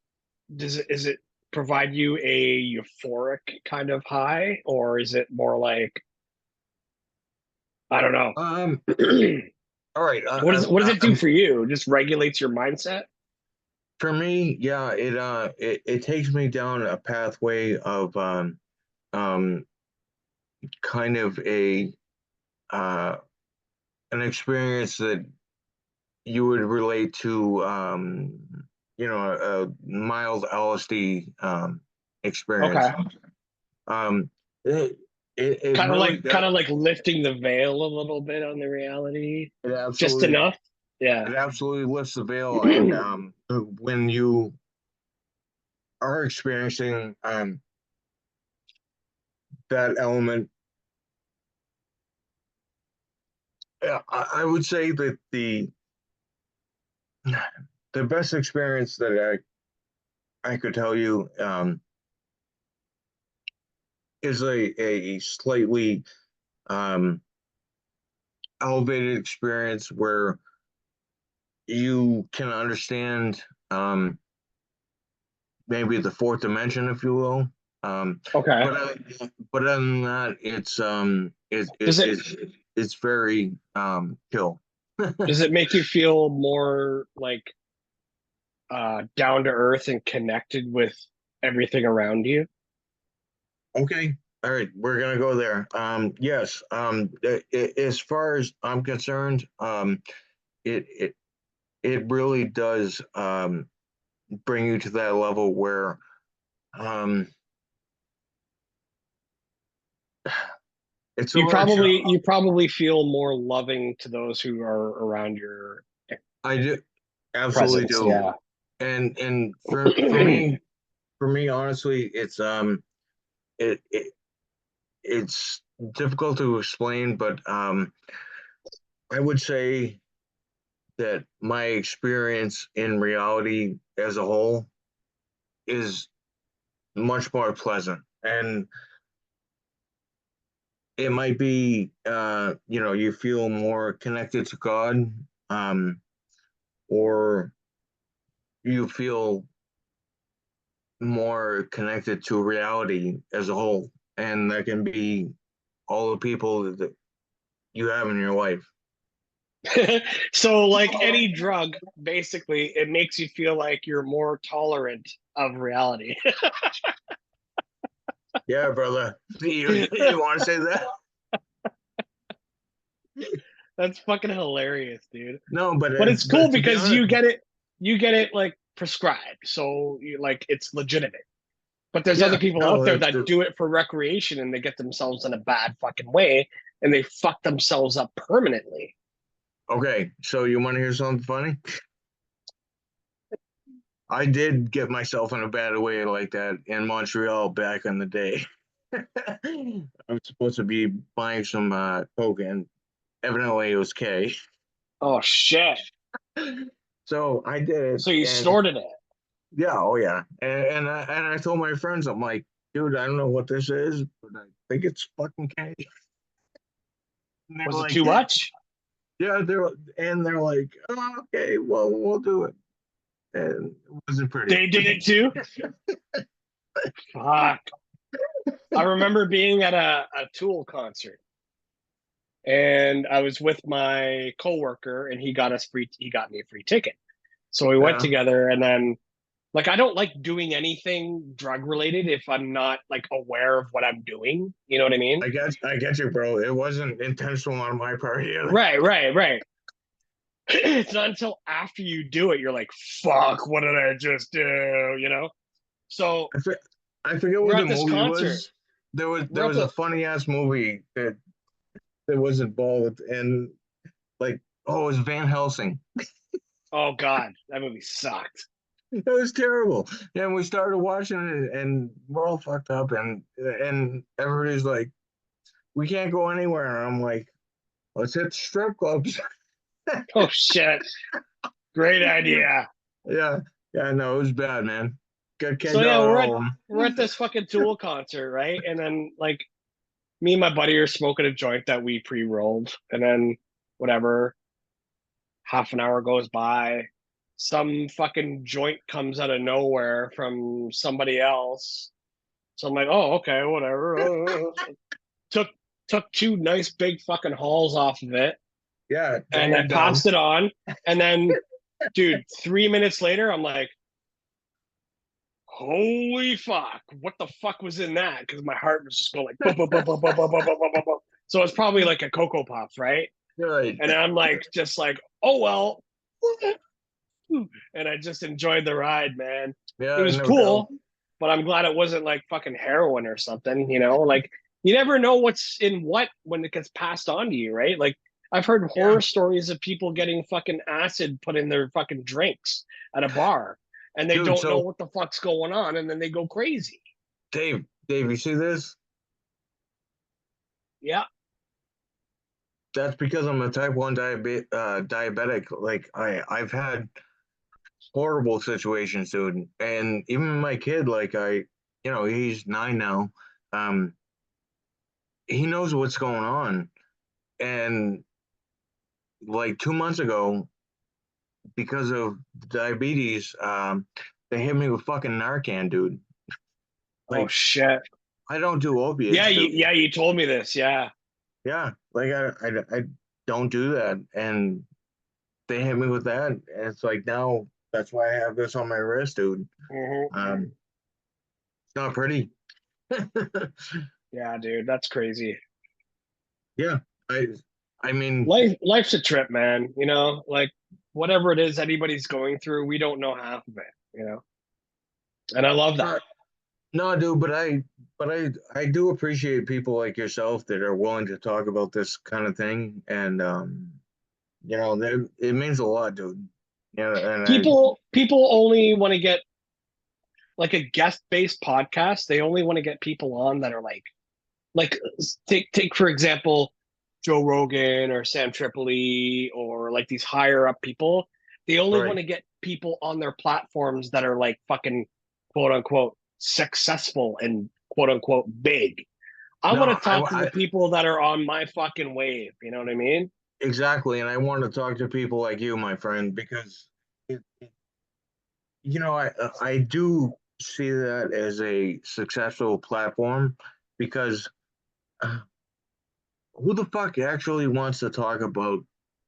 S1: is it provide you a euphoric kind of high, or is it more like I don't know?
S2: um. All right,
S1: What does it do for you? It just regulates your mindset.
S2: for me, yeah, it takes me down a pathway of um kind of a uh an experience that you would relate to a mild LSD experience.
S1: Okay,
S2: Um, it it
S1: kind of
S2: really
S1: like
S2: does.
S1: kind of like lifting the veil a little bit on the reality,
S2: It
S1: just
S2: absolutely
S1: enough. Yeah.
S2: it absolutely lifts the veil, and when you are experiencing that element, yeah, I would say that the best experience that I could tell you is a slightly um, elevated experience where you can understand maybe the fourth dimension, if you will.
S1: Okay.
S2: But other than that,
S1: Does it
S2: it's very chill.
S1: does it make you feel more like down to earth and connected with everything around you?
S2: Okay. All right, we're gonna go there. Yes. As far as I'm concerned, it it it really does bring you to that level where um, it's so hard to.
S1: You probably feel more loving to those who are around your
S2: I do absolutely
S1: presence.
S2: do,
S1: Yeah.
S2: and for me, honestly, it it's difficult to explain, but I would say that my experience in reality as a whole is much more pleasant. And it might be, you feel more connected to God, um, or you feel more connected to reality as a whole. And that can be all the people that you have in your life.
S1: So, like any drug, basically, it makes you feel like you're more tolerant of reality.
S2: Yeah, brother. You want to say that?
S1: That's fucking hilarious, dude.
S2: No,
S1: But it's cool
S2: but to be
S1: because
S2: honest,
S1: you get it like prescribed, so you like it's legitimate. But there's other
S2: yeah,
S1: people out
S2: no,
S1: there that do it for recreation and they get themselves in a bad fucking way and they fuck themselves up permanently.
S2: okay. So you want to hear something funny? I did get myself in a bad way like that in Montreal back in the day. I'm supposed to be buying some coke, and evidently it was K.
S1: Oh shit.
S2: So I did
S1: So you
S2: it, and
S1: snorted it.
S2: yeah, oh yeah, and I told my friends, I'm like, dude, I don't know what this is, but I think it's fucking K. And they're
S1: Was it
S2: like,
S1: too much?
S2: yeah, they're like, oh, okay, well, we'll do it, and it wasn't pretty.
S1: They did it too? Fuck. I remember being at a Tool concert and I was with my coworker and he got me a free ticket. So we went
S2: Yeah,
S1: together and then like I don't like doing anything drug related if I'm not like aware of what I'm doing. You know what I mean?
S2: I get you, bro. It wasn't intentional on my part either.
S1: Right. It's not until after you do it you're like, fuck, what did I just do? You know? So
S2: I, for, I forget
S1: we're
S2: what
S1: at
S2: the
S1: this
S2: movie
S1: concert.
S2: was. There was
S1: We're
S2: there
S1: at
S2: was a
S1: the
S2: funny ass movie that was involved, and like, oh, it was Van Helsing.
S1: oh god, that movie sucked.
S2: It was terrible. And we started watching it, and we're all fucked up, and everybody's like, we can't go anywhere. And I'm like, let's hit the strip clubs.
S1: Oh shit. Great idea.
S2: Yeah, yeah, no, it was bad, man. Can't
S1: So yeah,
S2: go home.
S1: we're at this fucking Tool concert, right? And then like me and my buddy are smoking a joint that we pre-rolled, and then whatever, half an hour goes by, some fucking joint comes out of nowhere from somebody else. So I'm like, oh, okay, whatever. Took took two nice big fucking hauls off of it,
S2: Yeah, then
S1: and I
S2: you're done.
S1: passed it on. And then, dude, 3 minutes later, I'm like, holy fuck, what the fuck was in that? Because my heart was just going like, boom, boom, boom, boom, boom, boom, boom, boom, boom, boom. So it's probably like a Cocoa Pops, right?
S2: Right.
S1: And I'm like, just like, oh well. And I just enjoyed the ride, man. It
S2: Yeah,
S1: was
S2: no doubt.
S1: cool, but I'm glad it wasn't like fucking heroin or something, you know? Like, you never know what's in what when it gets passed on to you, right? Like, I've heard
S2: Yeah,
S1: horror stories of people getting fucking acid put in their fucking drinks at a bar and they
S2: dude.
S1: don't know
S2: So
S1: what the fuck's going on and then they go crazy.
S2: Dave, you see this?
S1: Yeah.
S2: That's because I'm a type 1 diabetic. Like I've had horrible situations, dude. And even my kid, like he's 9 now. Um, he knows what's going on. And like 2 months ago, because of diabetes, they hit me with fucking Narcan, dude.
S1: Oh
S2: Like
S1: shit.
S2: I don't do opiates, dude.
S1: Yeah, you told me this. Yeah.
S2: Yeah, like I don't do that, and they hit me with that, and it's like now that's why I have this on my wrist, dude.
S1: Hmm.
S2: It's not pretty.
S1: Yeah, dude, that's crazy.
S2: Yeah, I I mean,
S1: Life's a trip, man. You know, like whatever it is anybody's going through, we don't know half of it, you know. And I love that.
S2: uh, no, dude, but I do appreciate people like yourself that are willing to talk about this kind of thing, and it means a lot, dude. Yeah, and I
S1: People only want to get like a guest-based podcast. They only want to get people on that are like take for example Joe Rogan or Sam Tripoli or like these higher up people. They only want
S2: right.
S1: to get people on their platforms that are like fucking quote unquote successful and quote unquote big. I
S2: No,
S1: want to talk to the
S2: I
S1: people that are on my fucking wave. You know what I mean?
S2: exactly, and I want to talk to people like you, my friend, because I do see that as a successful platform because uh, who the fuck actually wants to talk about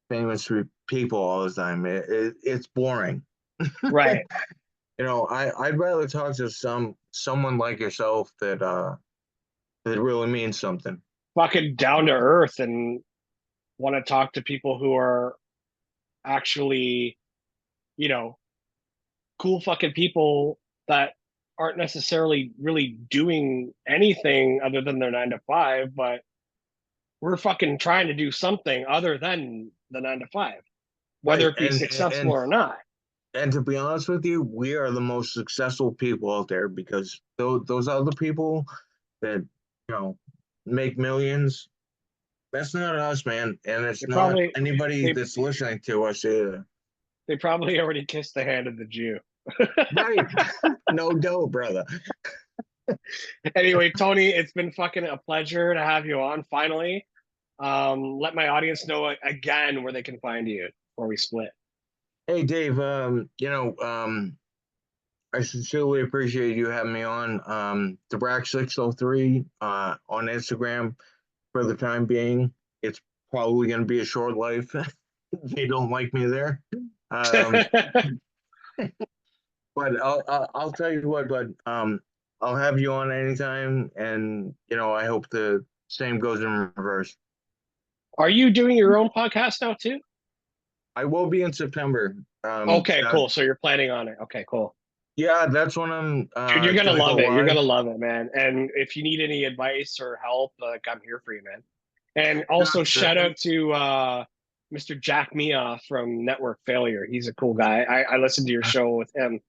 S2: famous people all the time? It's boring.
S1: Right.
S2: I'd rather talk to someone like yourself that really means something.
S1: Fucking down to earth and want to talk to people who are actually, you know, cool fucking people that aren't necessarily really doing anything other than their 9 to 5, but we're fucking trying to do something other than the 9 to 5, whether
S2: Right,
S1: it be successful or not.
S2: and to be honest with you, we are the most successful people out there because those other people that make millions, that's not us, man, and
S1: They
S2: it's not
S1: probably
S2: anybody
S1: they
S2: that's listening to us either.
S1: they probably already kissed the hand of the Jew.
S2: Right. No doubt, brother.
S1: Anyway, Tony, it's been fucking a pleasure to have you on finally. Let my audience know again where they can find you before we split.
S2: Hey, Dave. I sincerely appreciate you having me on. The Brack 603 on Instagram for the time being. It's probably going to be a short life. They don't like me there. Um, but I'll tell you what. But I'll have you on anytime, and I hope the same goes in reverse.
S1: Are you doing your own podcast now too?
S2: I will be in September.
S1: Okay, cool. So you're planning on it. Okay, cool.
S2: Yeah, that's when I'm
S1: Dude, you're gonna
S2: gonna go
S1: love it. You're
S2: live.
S1: gonna love it, man. And if you need any advice or help, like I'm here for you, man. And
S2: No,
S1: also shout out to Mr. Jack Mia from Network Failure. He's a cool guy. I listened to your show with him.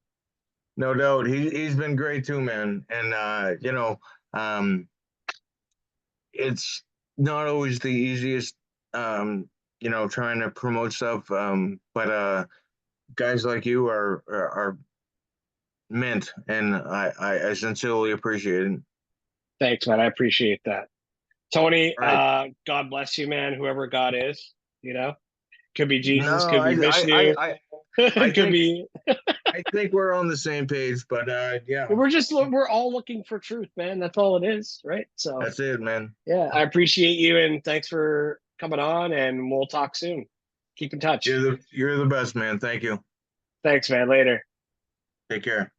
S2: no doubt. He's been great too, man. And um, it's not always the easiest, trying to promote stuff. But guys like you are mint, and I sincerely appreciate it.
S1: Thanks, man. I appreciate that. Tony,
S2: All right.
S1: God bless you, man. Whoever God is, you know, could be Jesus,
S2: No,
S1: could be Vishnu,
S2: I
S1: could
S2: think
S1: be.
S2: I think we're on the same page. But yeah,
S1: We're all looking for truth, man. That's all it is, right? So
S2: that's it, man.
S1: yeah, I appreciate you and thanks for coming on, and we'll talk soon. Keep in touch.
S2: You're the best, man. Thank you.
S1: Thanks, man. Later.
S2: Take care.